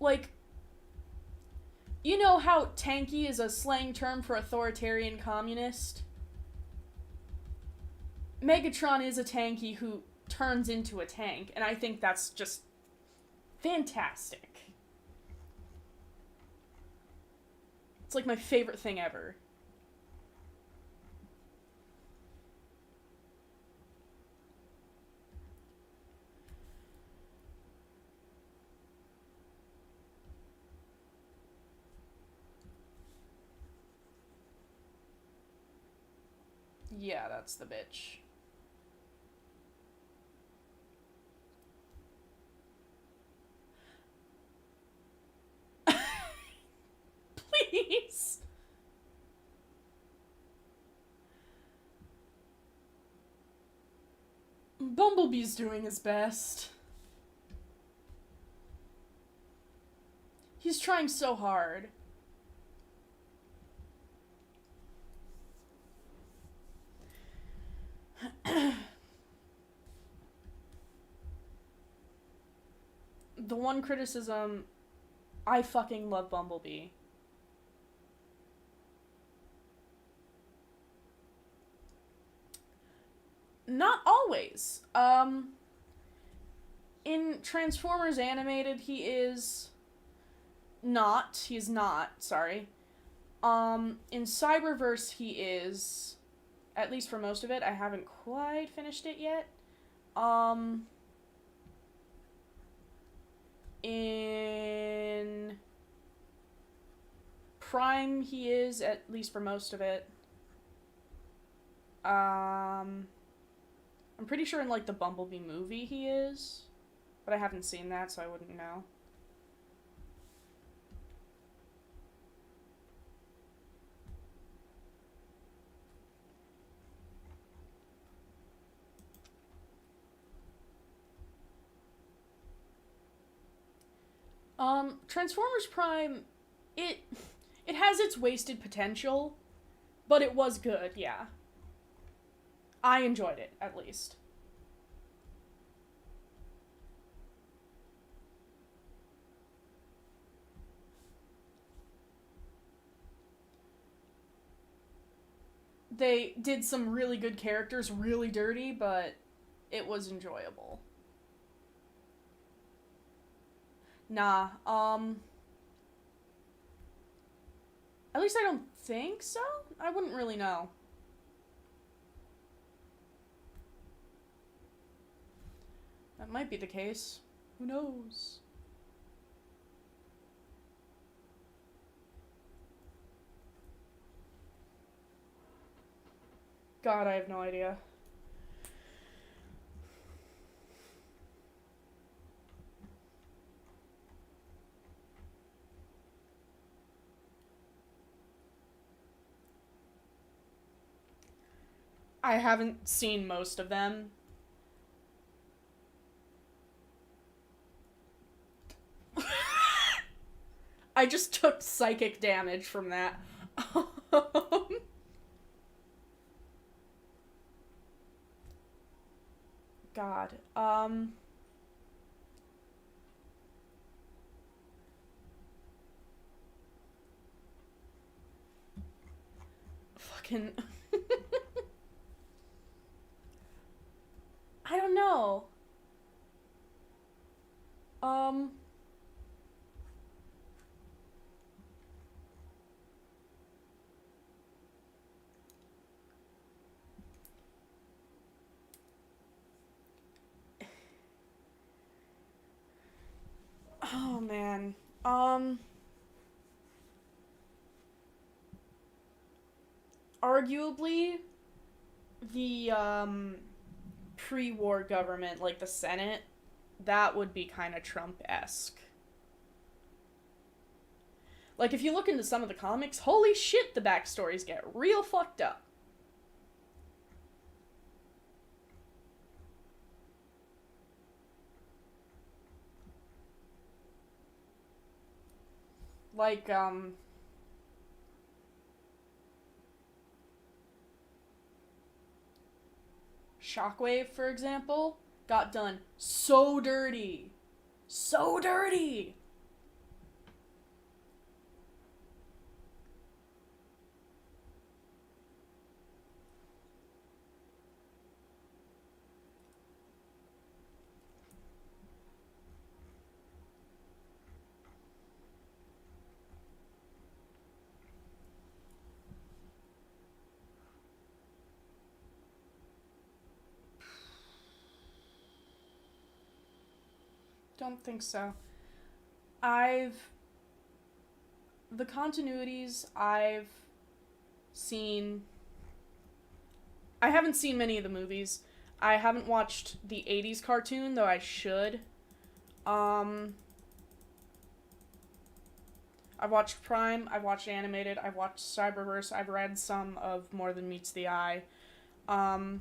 Like, you know how tanky is a slang term for authoritarian communist? Megatron is a tanky who turns into a tank, and I think that's just fantastic. It's like my favorite thing ever. Yeah, that's the bitch. Please. Bumblebee's doing his best. He's trying so hard. The one criticism, I fucking love Bumblebee. Not always. In Transformers Animated, he is not. He's not, sorry. In Cyberverse, he is, at least for most of it. I haven't quite finished it yet. In Prime, he is, at least for most of it. I'm pretty sure in, like, the Bumblebee movie he is. But I haven't seen that, so I wouldn't know. Transformers Prime, it has its wasted potential, but it was good, yeah. I enjoyed it, at least. They did some really good characters, really dirty, but it was enjoyable. Nah, at least I don't think so? I wouldn't really know. That might be the case. Who knows? God, I have no idea. I haven't seen most of them. I just took psychic damage from that. God. Fucking. I don't know. Um. Oh, man. Arguably, the, pre-war government, like the Senate, that would be kind of Trump-esque. Like, if you look into some of the comics, holy shit, the backstories get real fucked up. Like, Shockwave, for example, got done so dirty. So dirty! Don't think so. I've. The continuities I've seen. I haven't seen many of the movies. I haven't watched the 80s cartoon, though I should. Um. I've watched Prime, I've watched Animated, I've watched Cyberverse, I've read some of More Than Meets the Eye. Um.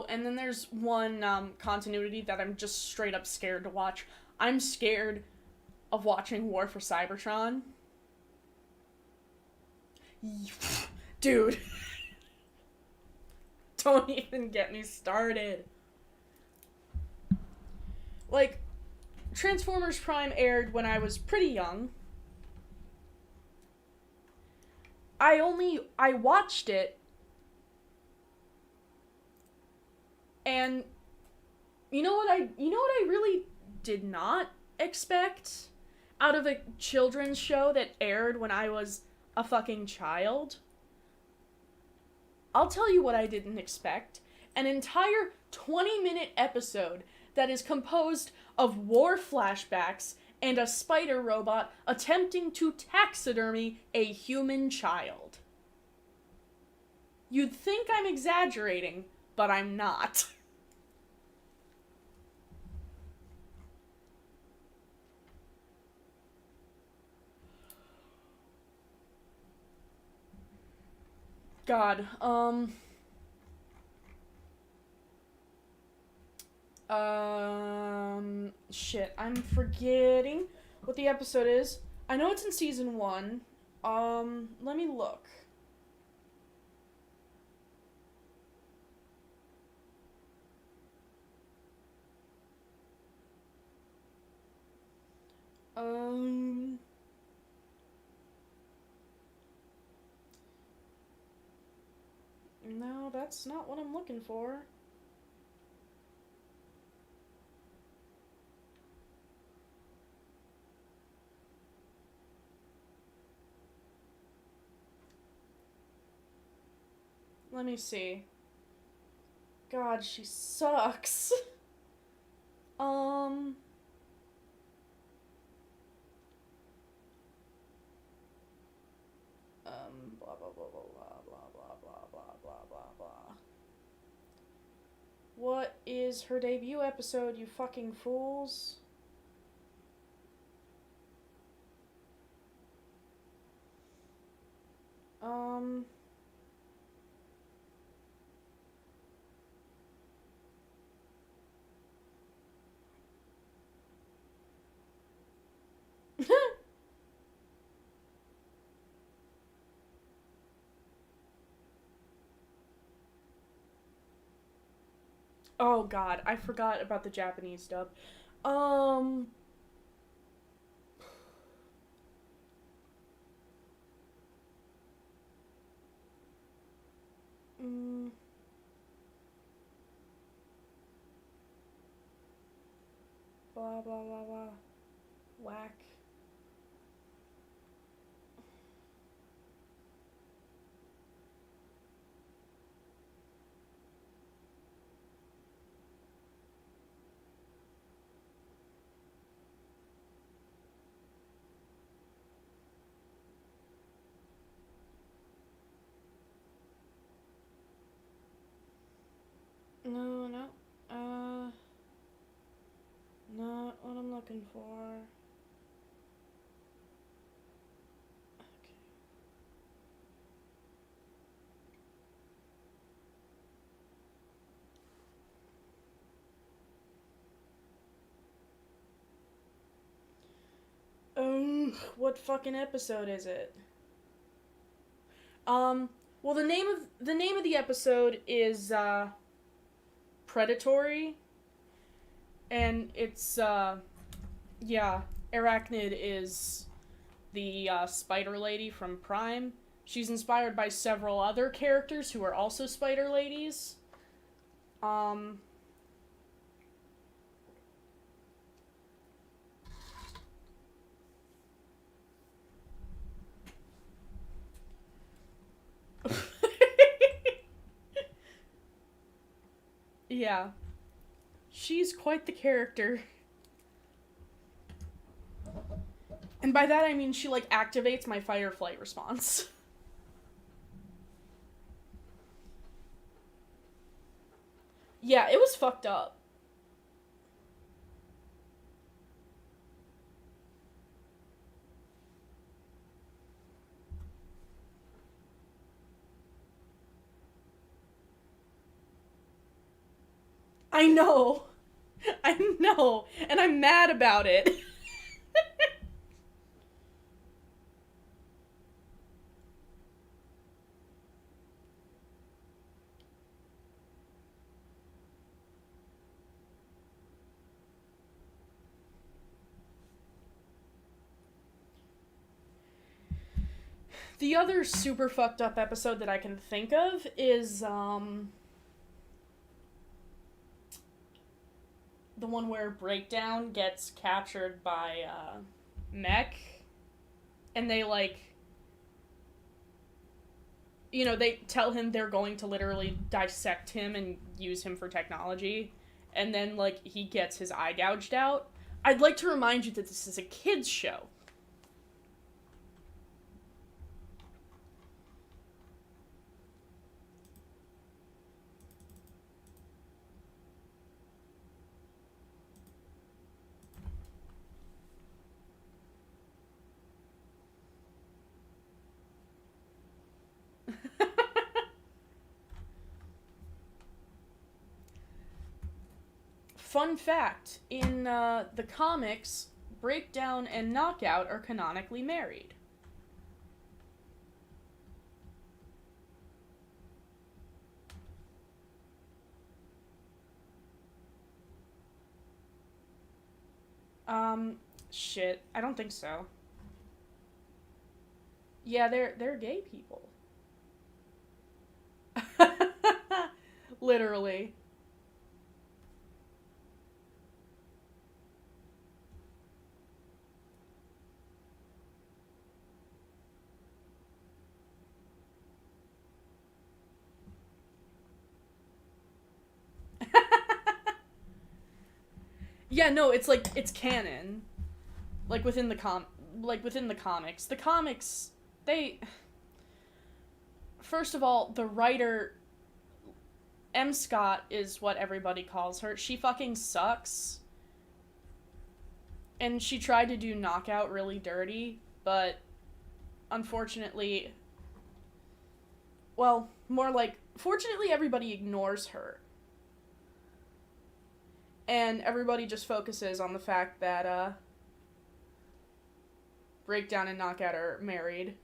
and then there's one continuity that I'm just straight up scared to watch. I'm scared of watching War for Cybertron. Dude. Don't even get me started. Like, Transformers Prime aired when I was pretty young. I watched it, and you know what I really did not expect out of a children's show that aired when I was a fucking child? I'll tell you what I didn't expect. An entire 20-minute episode that is composed of war flashbacks and a spider robot attempting to taxidermy a human child. You'd think I'm exaggerating, but I'm not. God, shit, I'm forgetting what the episode is. I know it's in season 1. Let me look. No, that's not what I'm looking for. Let me see. God, she sucks. Blah blah blah blah blah blah blah blah blah blah blah blah. What is her debut episode, you fucking fools? Oh god, I forgot about the Japanese dub. Um mm, blah blah blah blah. Whack. No, no. Not what I'm looking for. What fucking episode is it? Well, the name of the episode is Predatory, and it's yeah, Arachnid is the Spider Lady from Prime. She's inspired by several other characters who are also Spider Ladies. Yeah. She's quite the character. And by that I mean she, like, activates my fight or flight response. Yeah, it was fucked up. I know. I know. And I'm mad about it. The other super fucked up episode that I can think of is the one where Breakdown gets captured by Mech, and they like, you know, they tell him they're going to literally dissect him and use him for technology, and then like he gets his eye gouged out. I'd like to remind you that this is a kids show. Fun fact, in the comics, Breakdown and Knockout are canonically married. Shit, I don't think so. Yeah, they're gay people. Literally. Yeah, no, it's like it's canon. Like within the comics. The comics, they, first of all, the writer M. Scott is what everybody calls her. She fucking sucks. And she tried to do Knockout really dirty, but unfortunately, well, more like fortunately everybody ignores her. And everybody just focuses on the fact that Breakdown and Knockout are married.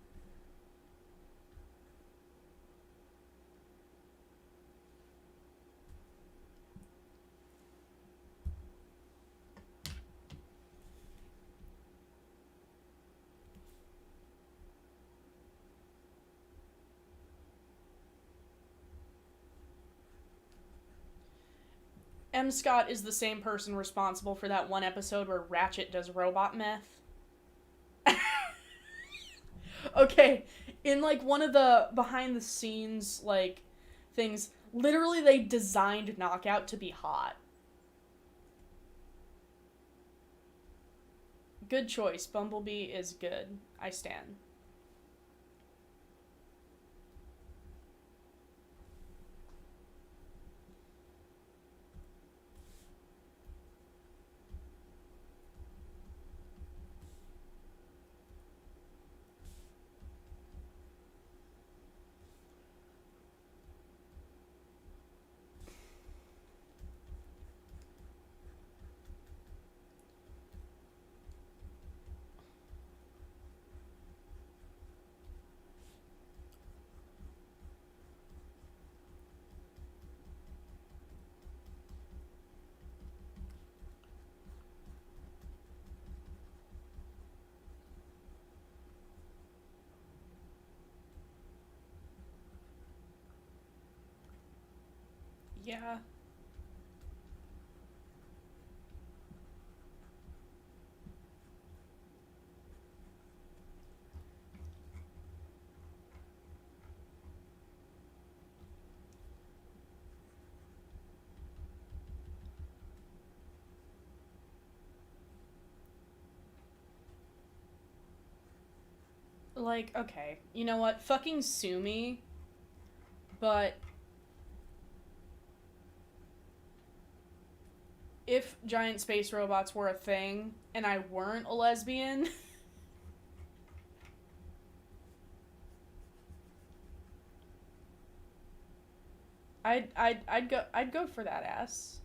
M. Scott is the same person responsible for that one episode where Ratchet does robot meth. Okay, in like one of the behind the scenes like things, literally they designed Knockout to be hot. Good choice. Bumblebee is good. I stand. Yeah. Like, okay, you know what? Fucking sue me, but if giant space robots were a thing and I weren't a lesbian, I'd go for that ass.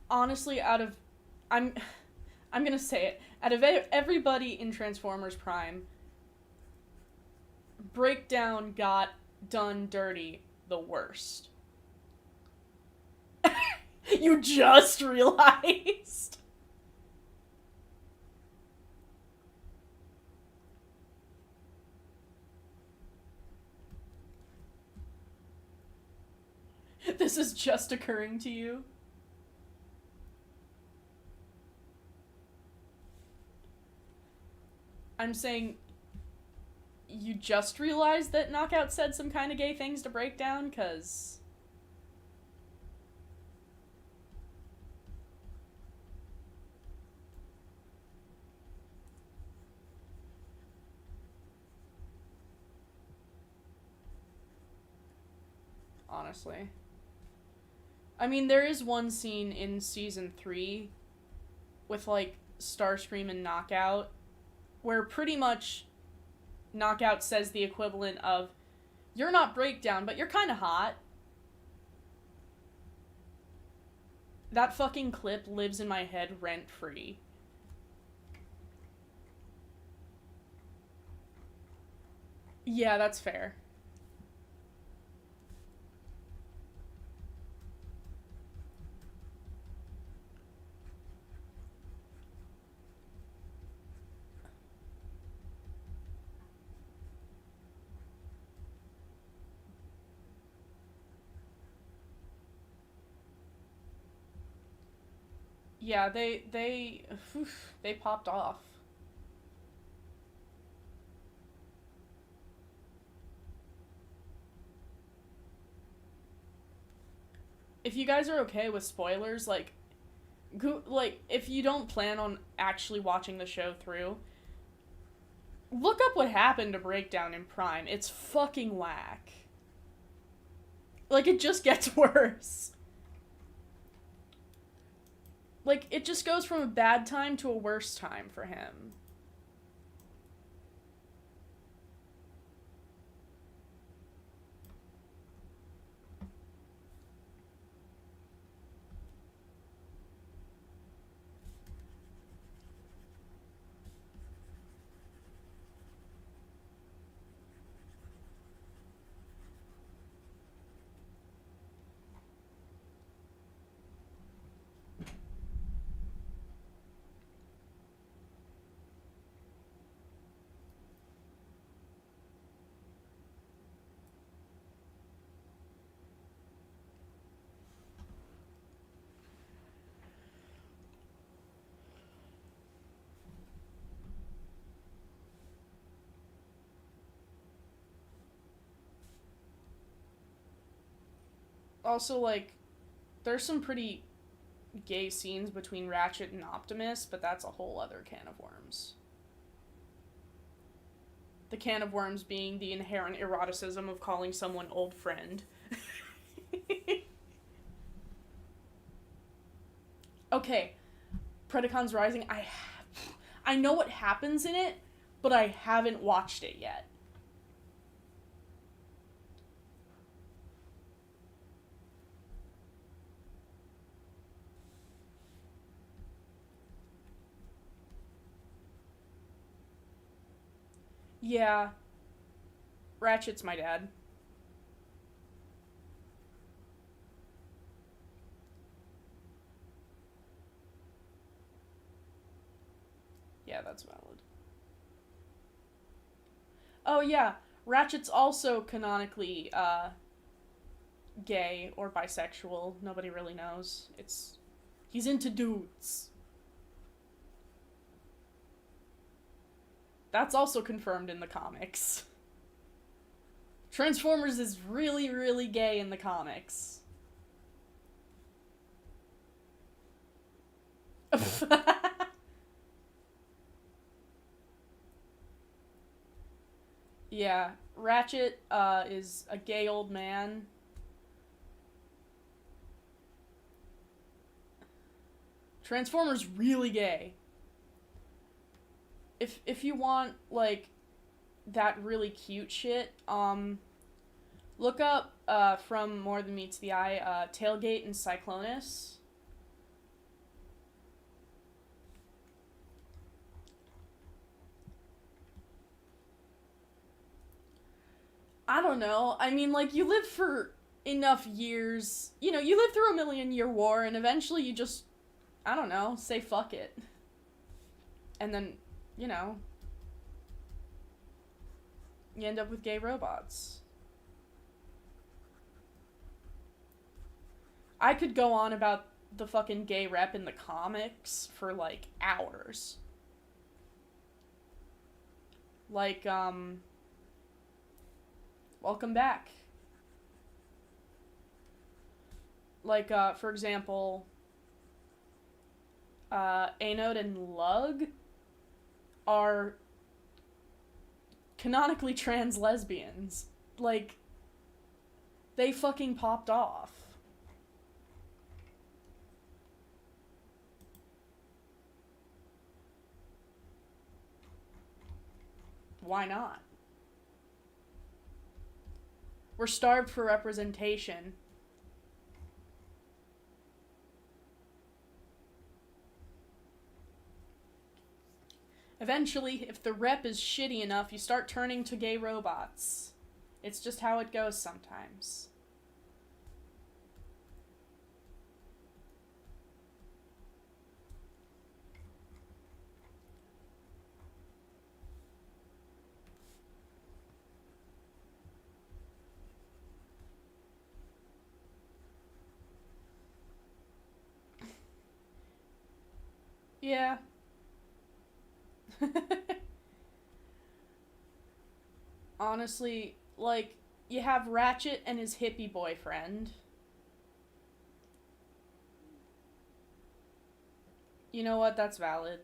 Honestly, I'm I'm gonna say it. Out of everybody in Transformers Prime, Breakdown got done dirty the worst. You just realized. This is just occurring to you. I'm saying you just realized that Knockout said some kind of gay things to Breakdown, cause honestly. I mean, there is one scene in season 3 with, like, Starscream and Knockout where pretty much Knockout says the equivalent of, "You're not Breakdown, but you're kind of hot." That fucking clip lives in my head rent-free. Yeah, that's fair. Yeah, they popped off. If you guys are okay with spoilers, like, if you don't plan on actually watching the show through, look up what happened to Breakdown in Prime. It's fucking whack. Like, it just gets worse. Like, it just goes from a bad time to a worse time for him. Also, like, there's some pretty gay scenes between Ratchet and Optimus, but that's a whole other can of worms. The can of worms being the inherent eroticism of calling someone old friend. Okay, Predacons Rising, I know what happens in it, but I haven't watched it yet. Yeah, Ratchet's my dad. Yeah, that's valid. Oh yeah, Ratchet's also canonically gay or bisexual. Nobody really knows. He's into dudes. That's also confirmed in the comics. Transformers is really, really gay in the comics. Yeah, Ratchet is a gay old man. Transformers really gay. If you want, like, that really cute shit, Look up from More Than Meets the Eye, Tailgate and Cyclonus. I don't know. I mean, like, you live for enough years. You know, you live through a million-year war, and eventually you just, I don't know, say fuck it. And then, you know, you end up with gay robots. I could go on about the fucking gay rep in the comics for, like, hours. Like, Welcome Back. Like, for example, Anode and Lug are canonically trans lesbians. Like, they fucking popped off. Why not? We're starved for representation. Eventually, if the rep is shitty enough, you start turning to gay robots. It's just how it goes sometimes. Yeah. Honestly, like, you have Ratchet and his hippie boyfriend. You know what? That's valid.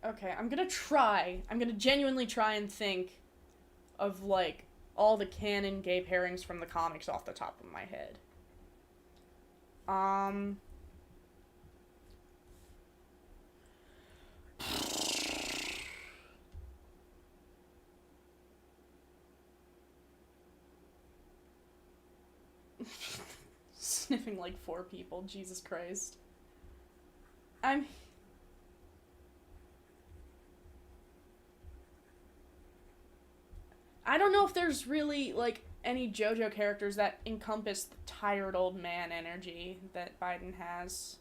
Okay, I'm gonna try. I'm gonna genuinely try and think of, like, all the canon gay pairings from the comics off the top of my head. Um. Sniffing like 4 people, Jesus Christ. I'm. I don't know if there's really, like, any JoJo characters that encompass the tired old man energy that Biden has.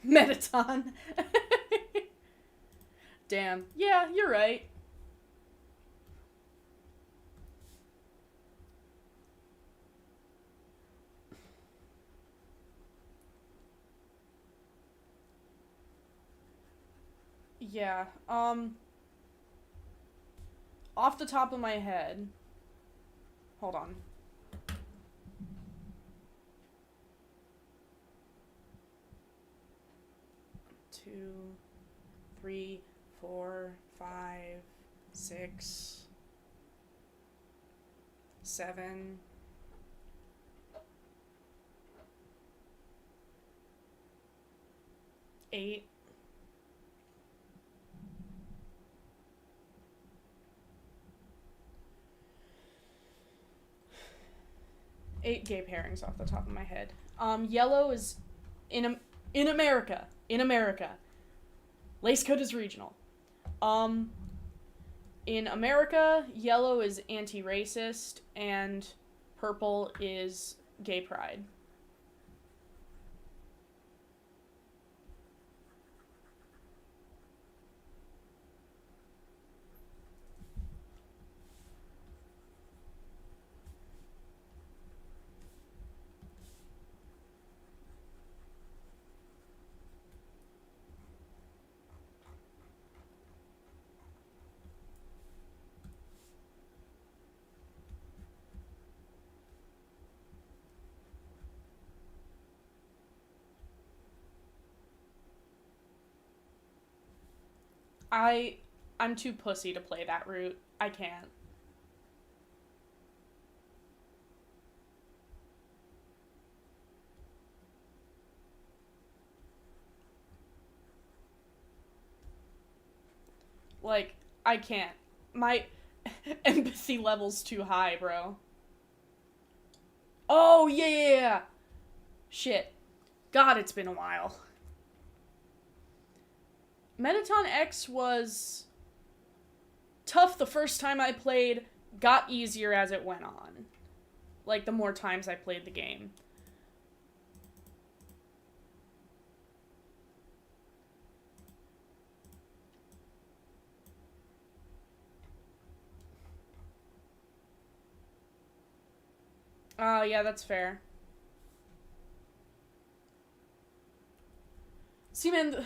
Mettaton. Damn. Yeah, you're right. Yeah. Off the top of my head. Hold on. 2, 3, 4, 5, 6, 7. 8. 8 gay pairings off the top of my head. Yellow is in America. In America. Lace Coat is regional. In America, yellow is anti-racist and purple is gay pride. I I'm too pussy to play that route. I can't. Like, I can't. My empathy level's too high, bro. Oh, yeah, yeah, yeah. Shit. God, it's been a while. Mettaton X was tough the first time I played, got easier as it went on. Like, the more times I played the game. Yeah, that's fair. See, man,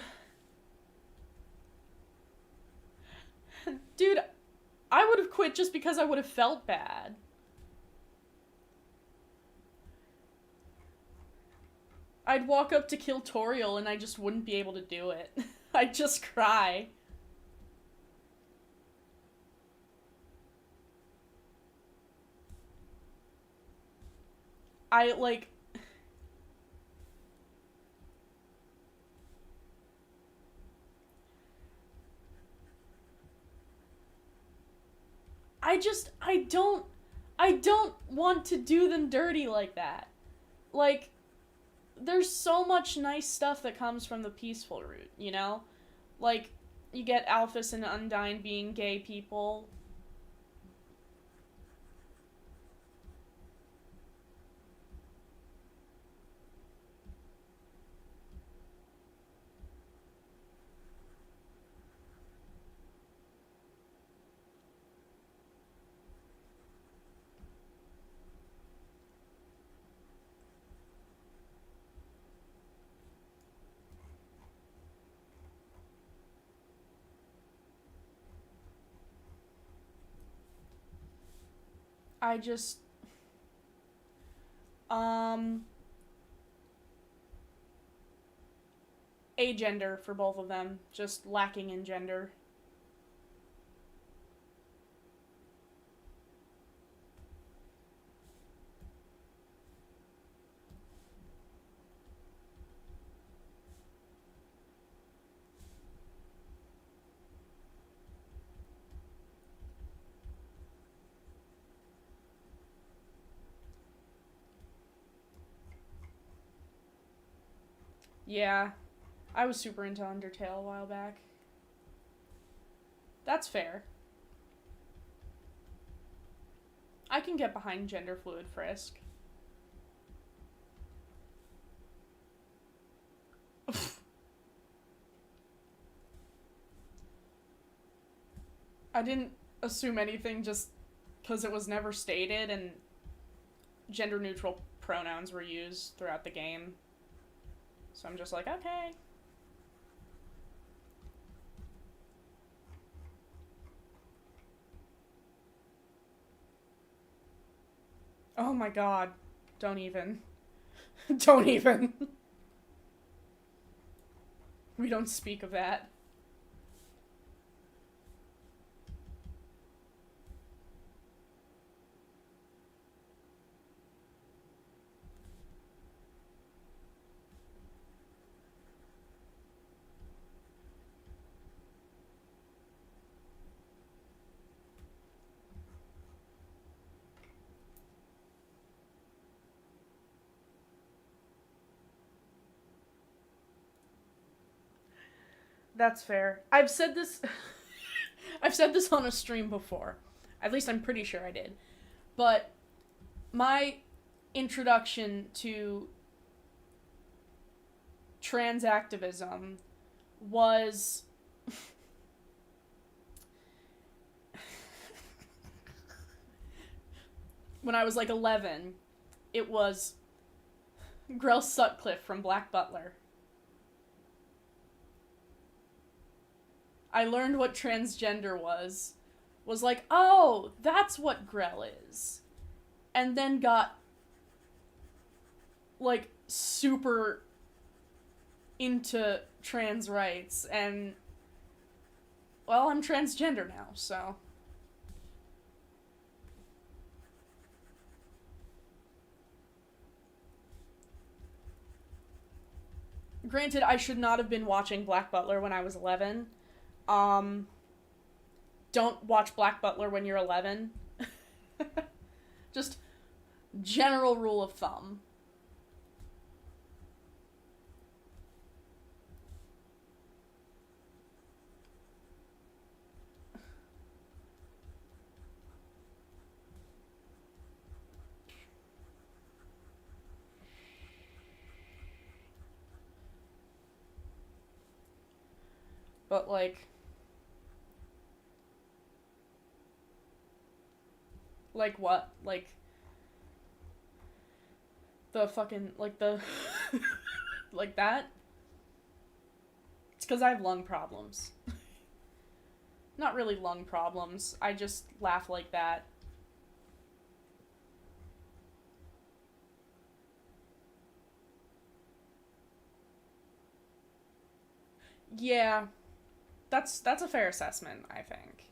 dude, I would have quit just because I would have felt bad. I'd walk up to kill Toriel and I just wouldn't be able to do it. I'd just cry. I, like... I don't want to do them dirty like that. Like, there's so much nice stuff that comes from the peaceful route, you know? Like, you get Alphys and Undyne being gay people. I just... Um... Agender for both of them. Just lacking in gender. Yeah. I was super into Undertale a while back. That's fair. I can get behind gender fluid Frisk. I didn't assume anything just because it was never stated and gender neutral pronouns were used throughout the game. So I'm just like, okay. Oh my god. Don't even. Don't even. We don't speak of that. That's fair. I've said this I've said this on a stream before. At least I'm pretty sure I did. But my introduction to trans activism was when I was like 11. It was Grell Sutcliffe from Black Butler. I learned what transgender was. Was like, oh, that's what Grell is. And then got, like, super into trans rights and Well, I'm transgender now, so. Granted, I should not have been watching Black Butler when I was 11. Um, don't watch Black Butler when you're 11. Just general rule of thumb. But, like what? Like, the fucking, like the, like that? It's because I have lung problems. Not really lung problems, I just laugh like that. Yeah, that's a fair assessment, I think.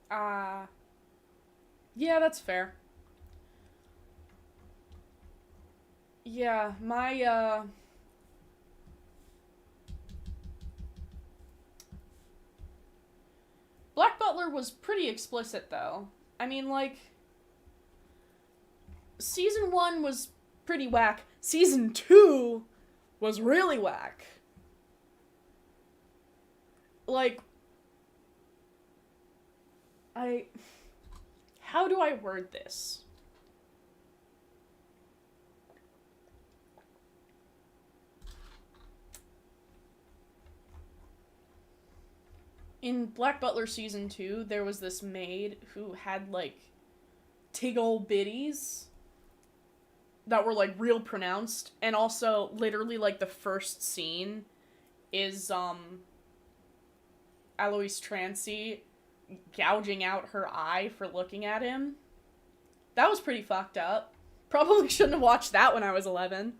Uh, yeah, that's fair. Yeah, my, Black Butler was pretty explicit, though. I mean, like, season 1 was pretty whack. Season 2 was really whack. Like, I. How do I word this? In Black Butler season 2, there was this maid who had, like, tiggle bitties that were, like, real pronounced. And also, literally, like, the first scene is, Alois Trancy gouging out her eye for looking at him. That was pretty fucked up. Probably shouldn't have watched that when I was 11.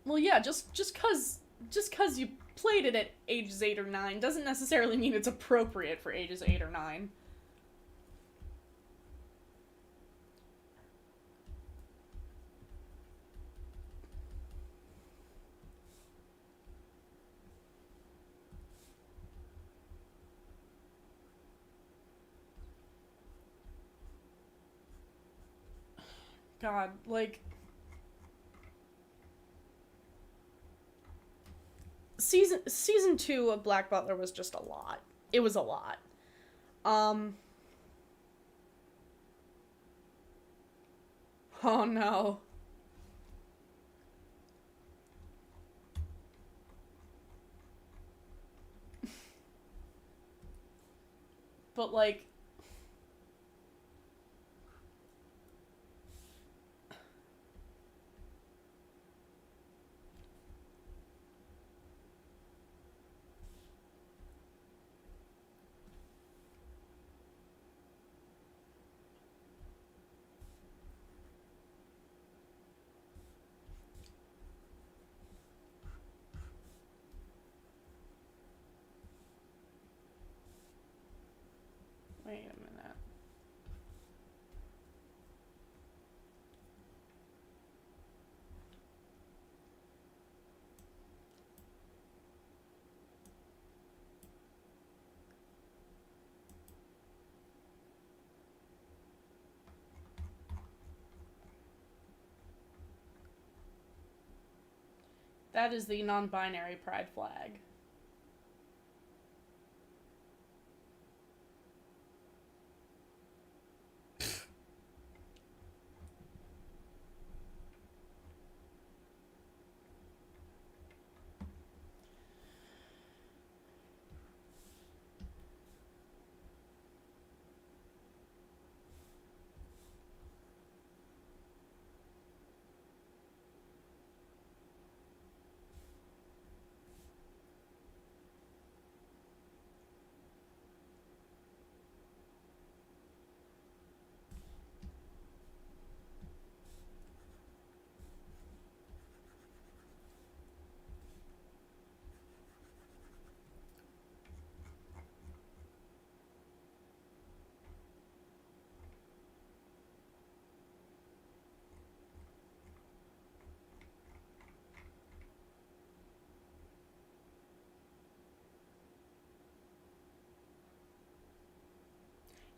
Well, yeah, just cause you played it at ages 8 or 9 doesn't necessarily mean it's appropriate for ages 8 or 9. God, like, season 2 of Black Butler was just a lot. It was a lot. Um oh no. But like wait a minute. That is the non-binary pride flag.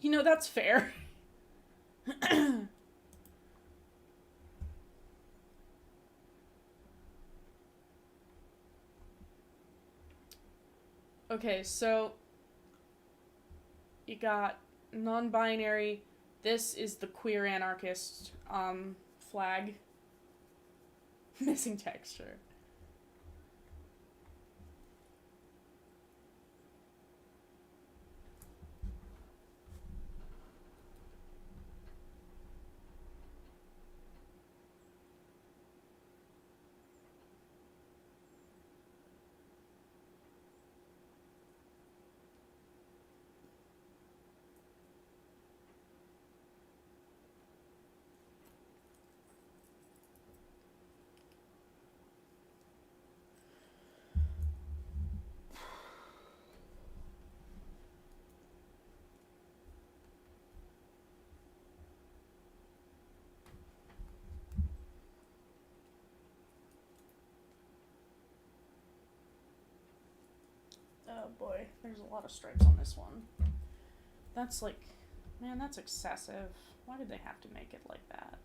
You know, that's fair. Okay, so you got non-binary. This is the queer anarchist flag. Missing texture. Oh boy, there's a lot of stripes on this one. That's like, man, that's excessive. Why did they have to make it like that?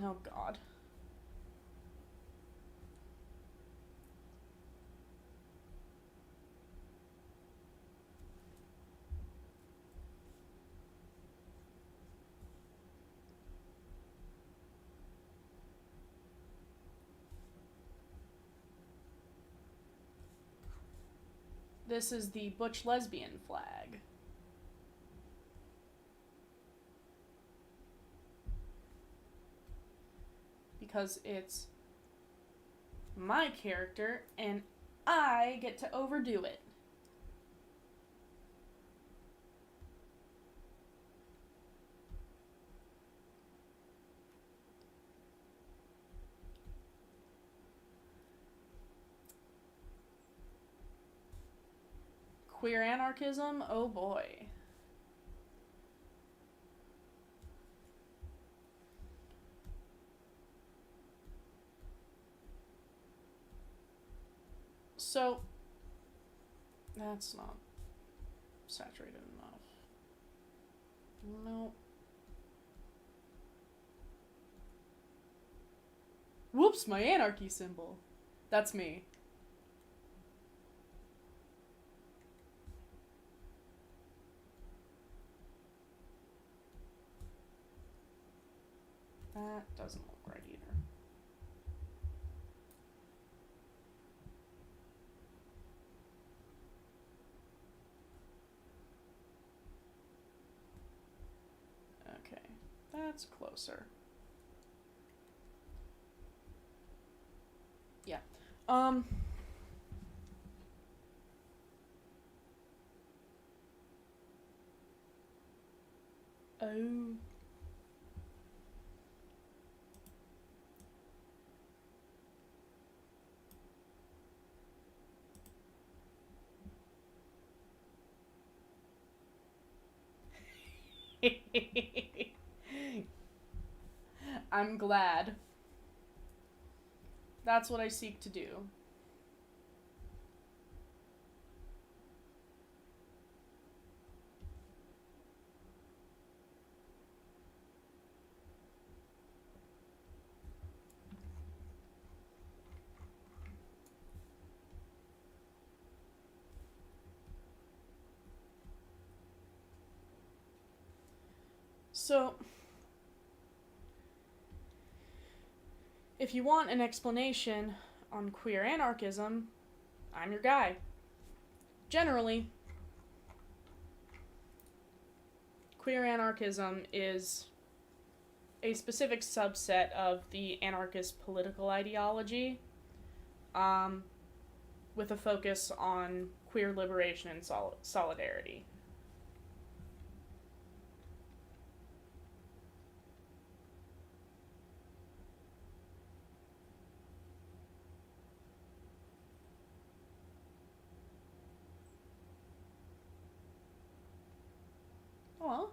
Oh god. This is the butch lesbian flag. Because it's my character and I get to overdo it. Queer anarchism? Oh boy. So, that's not saturated enough. No. Whoops, my anarchy symbol. That's me. That doesn't look right either. Okay, that's closer. Yeah. Oh. I'm glad. That's what I seek to do. So, if you want an explanation on queer anarchism, I'm your guy. Generally, queer anarchism is a specific subset of the anarchist political ideology, with a focus on queer liberation and solidarity. Well,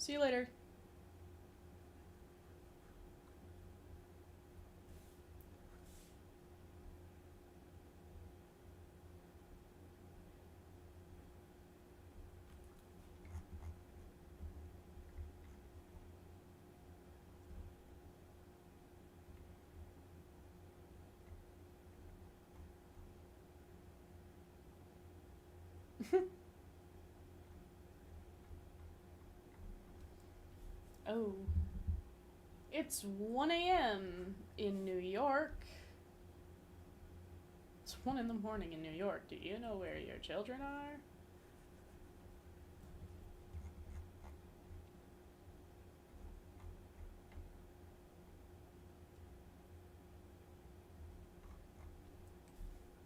See you later. Oh. It's 1 a.m. in New York. It's 1 in the morning in New York. Do you know where your children are?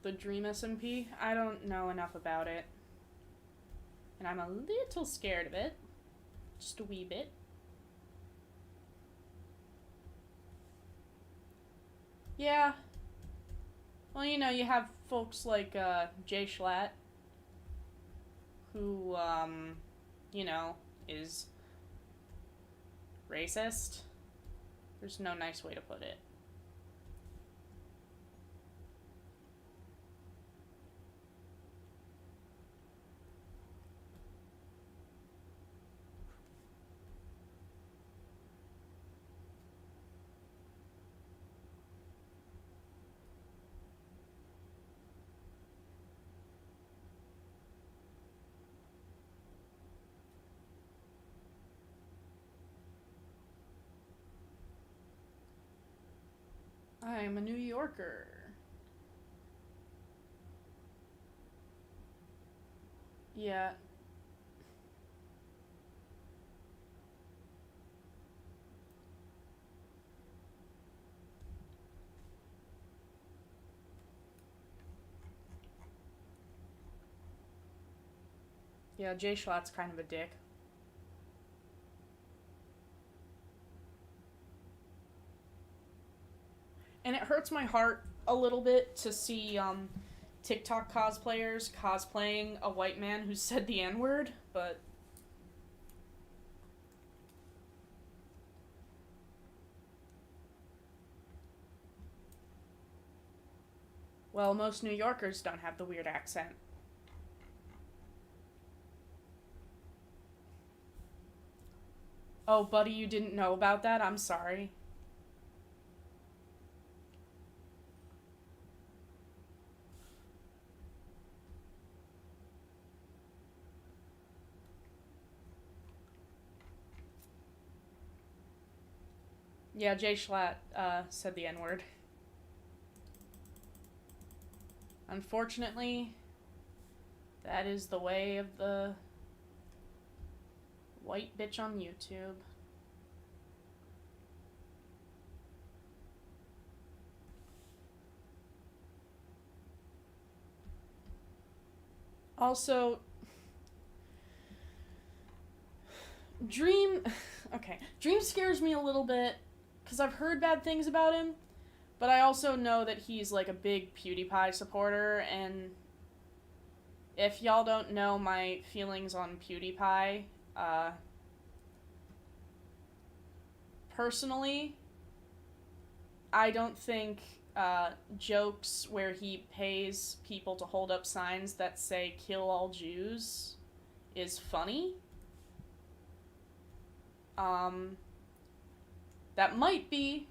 The Dream SMP? I don't know enough about it. And I'm a little scared of it. Just a wee bit. Yeah. Well, you know, you have folks like Jay Schlatt, who, you know, is racist. There's no nice way to put it. I'm a New Yorker. Yeah. Yeah, Jay Schlatt's kind of a dick. And it hurts my heart a little bit to see TikTok cosplayers cosplaying a white man who said the N-word, but well, most New Yorkers don't have the weird accent. Oh, buddy, you didn't know about that? I'm sorry. Yeah, Jay Schlatt said the N-word. Unfortunately, that is the way of the white bitch on YouTube. Also, Dream... Okay, Dream scares me a little bit, because I've heard bad things about him, but I also know that he's, like, a big PewDiePie supporter, and if y'all don't know my feelings on PewDiePie, personally, I don't think jokes where he pays people to hold up signs that say "kill all Jews" is funny. That might be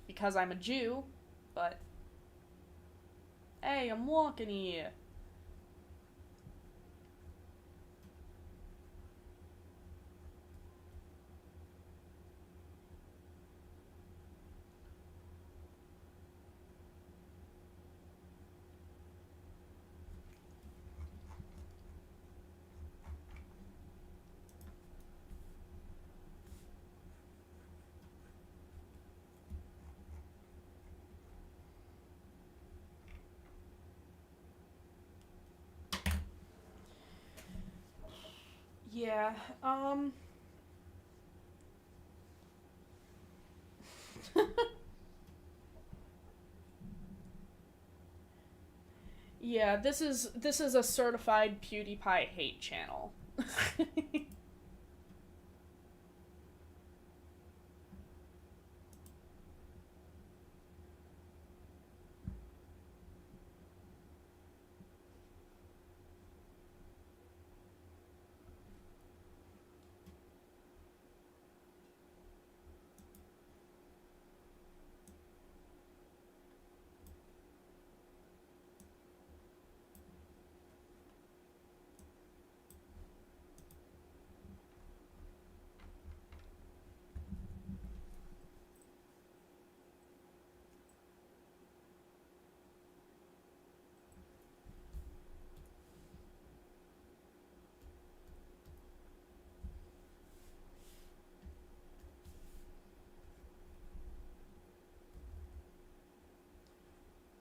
because I'm a Jew, but hey, I'm walking here. Yeah, yeah, this is a certified PewDiePie hate channel.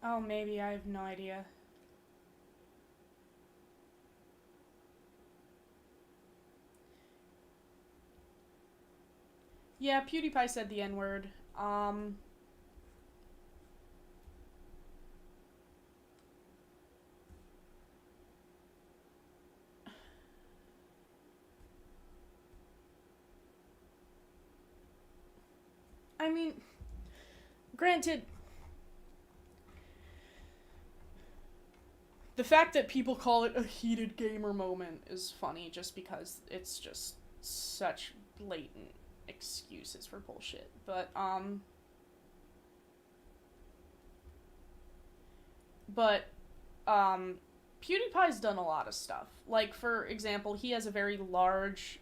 Oh, maybe. I have no idea. Yeah, PewDiePie said the N-word. I mean, granted, the fact that people call it a heated gamer moment is funny just because it's just such blatant excuses for bullshit. But PewDiePie's done a lot of stuff. Like, for example, he has a very large,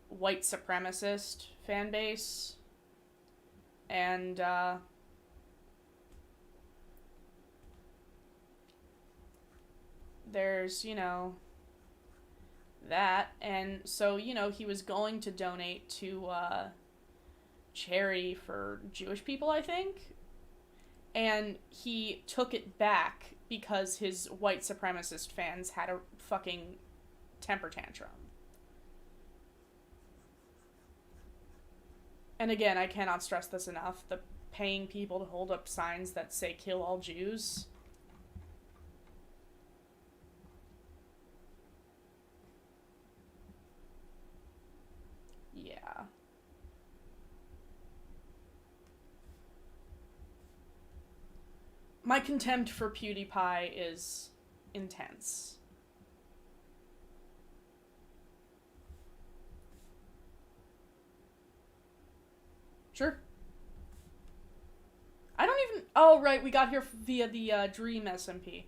white supremacist fan base. And, there's, that. And so, he was going to donate to, charity for Jewish people, I think. And he took it back because his white supremacist fans had a fucking temper tantrum. And again, I cannot stress this enough. The paying people to hold up signs that say "kill all Jews." Yeah. My contempt for PewDiePie is intense. Sure. I don't even... Oh, right, we got here via the Dream SMP.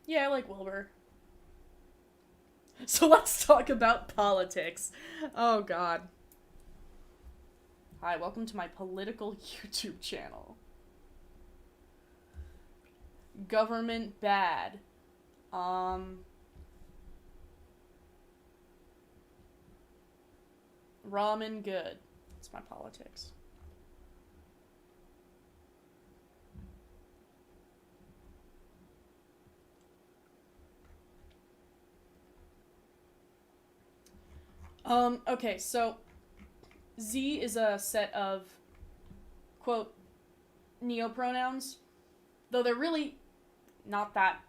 Yeah, I like Wilbur. So let's talk about politics. Oh, God. Hi, welcome to my political YouTube channel. Government bad. Ramen good. That's my politics. Okay, so Z is a set of, quote, neopronouns, though they're really not that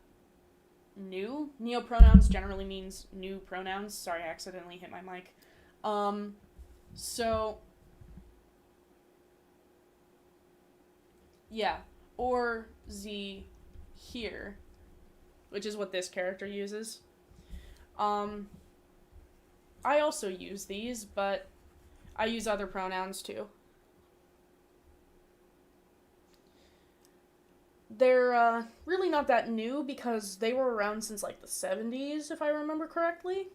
new. Neopronouns generally means new pronouns. Sorry, I accidentally hit my mic. So, yeah, or Z here, which is what this character uses. I also use these, but I use other pronouns too. They're really not that new because they were around since like the 70s, if I remember correctly.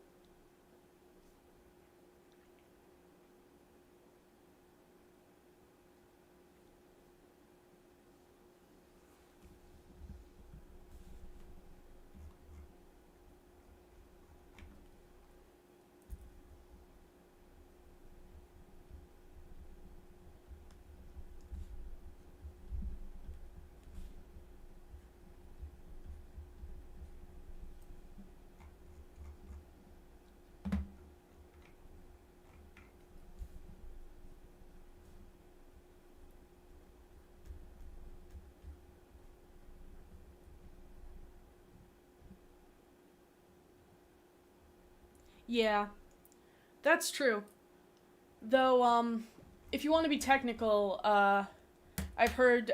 Yeah, that's true. Though, if you want to be technical, I've heard,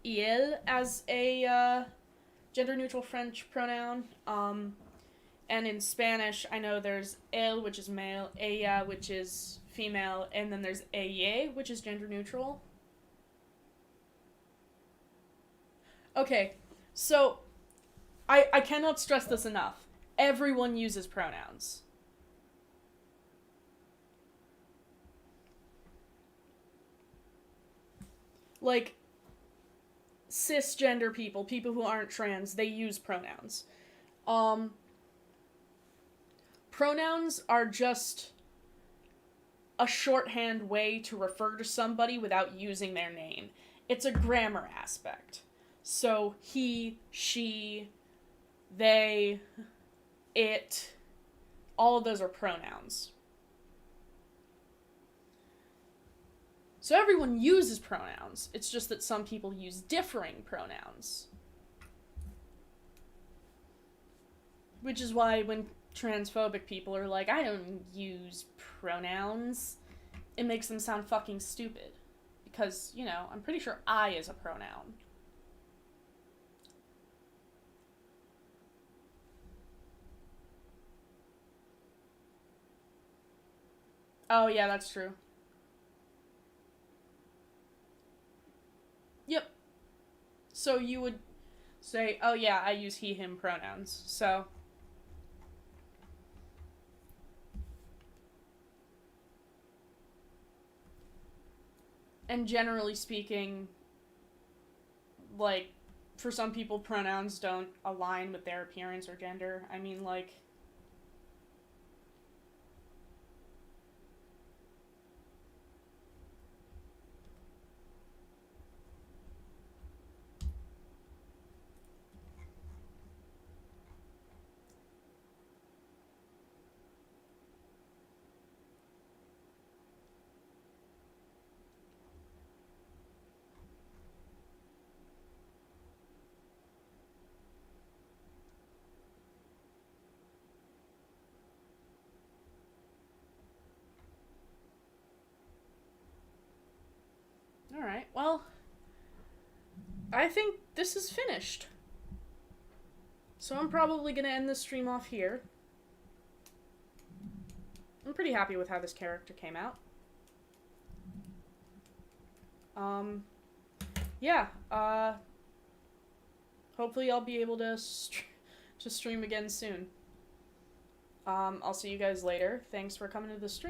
il as a, gender-neutral French pronoun. And in Spanish, I know there's el, which is male, ella, which is female, and then there's ella, which is gender-neutral. Okay, so, I cannot stress this enough. Everyone uses pronouns. like, cisgender people, people who aren't trans, they use pronouns. Pronouns are just a shorthand way to refer to somebody without using their name. It's a grammar aspect. So, he, she, they, it, all of those are pronouns. So everyone uses pronouns. It's just that some people use differing pronouns. Which is why when transphobic people are like, I don't use pronouns, it makes them sound fucking stupid. Because, you know, I'm pretty sure I is a pronoun. Oh, yeah, that's true. Yep. So you would say, oh yeah, I use he, him pronouns. So. And generally speaking, like, for some people, pronouns don't align with their appearance or gender. I mean, like, alright, well, I think this is finished. So I'm probably gonna end this stream off here. I'm pretty happy with how this character came out. Yeah, hopefully I'll be able to stream again soon. I'll see you guys later. Thanks for coming to the stream.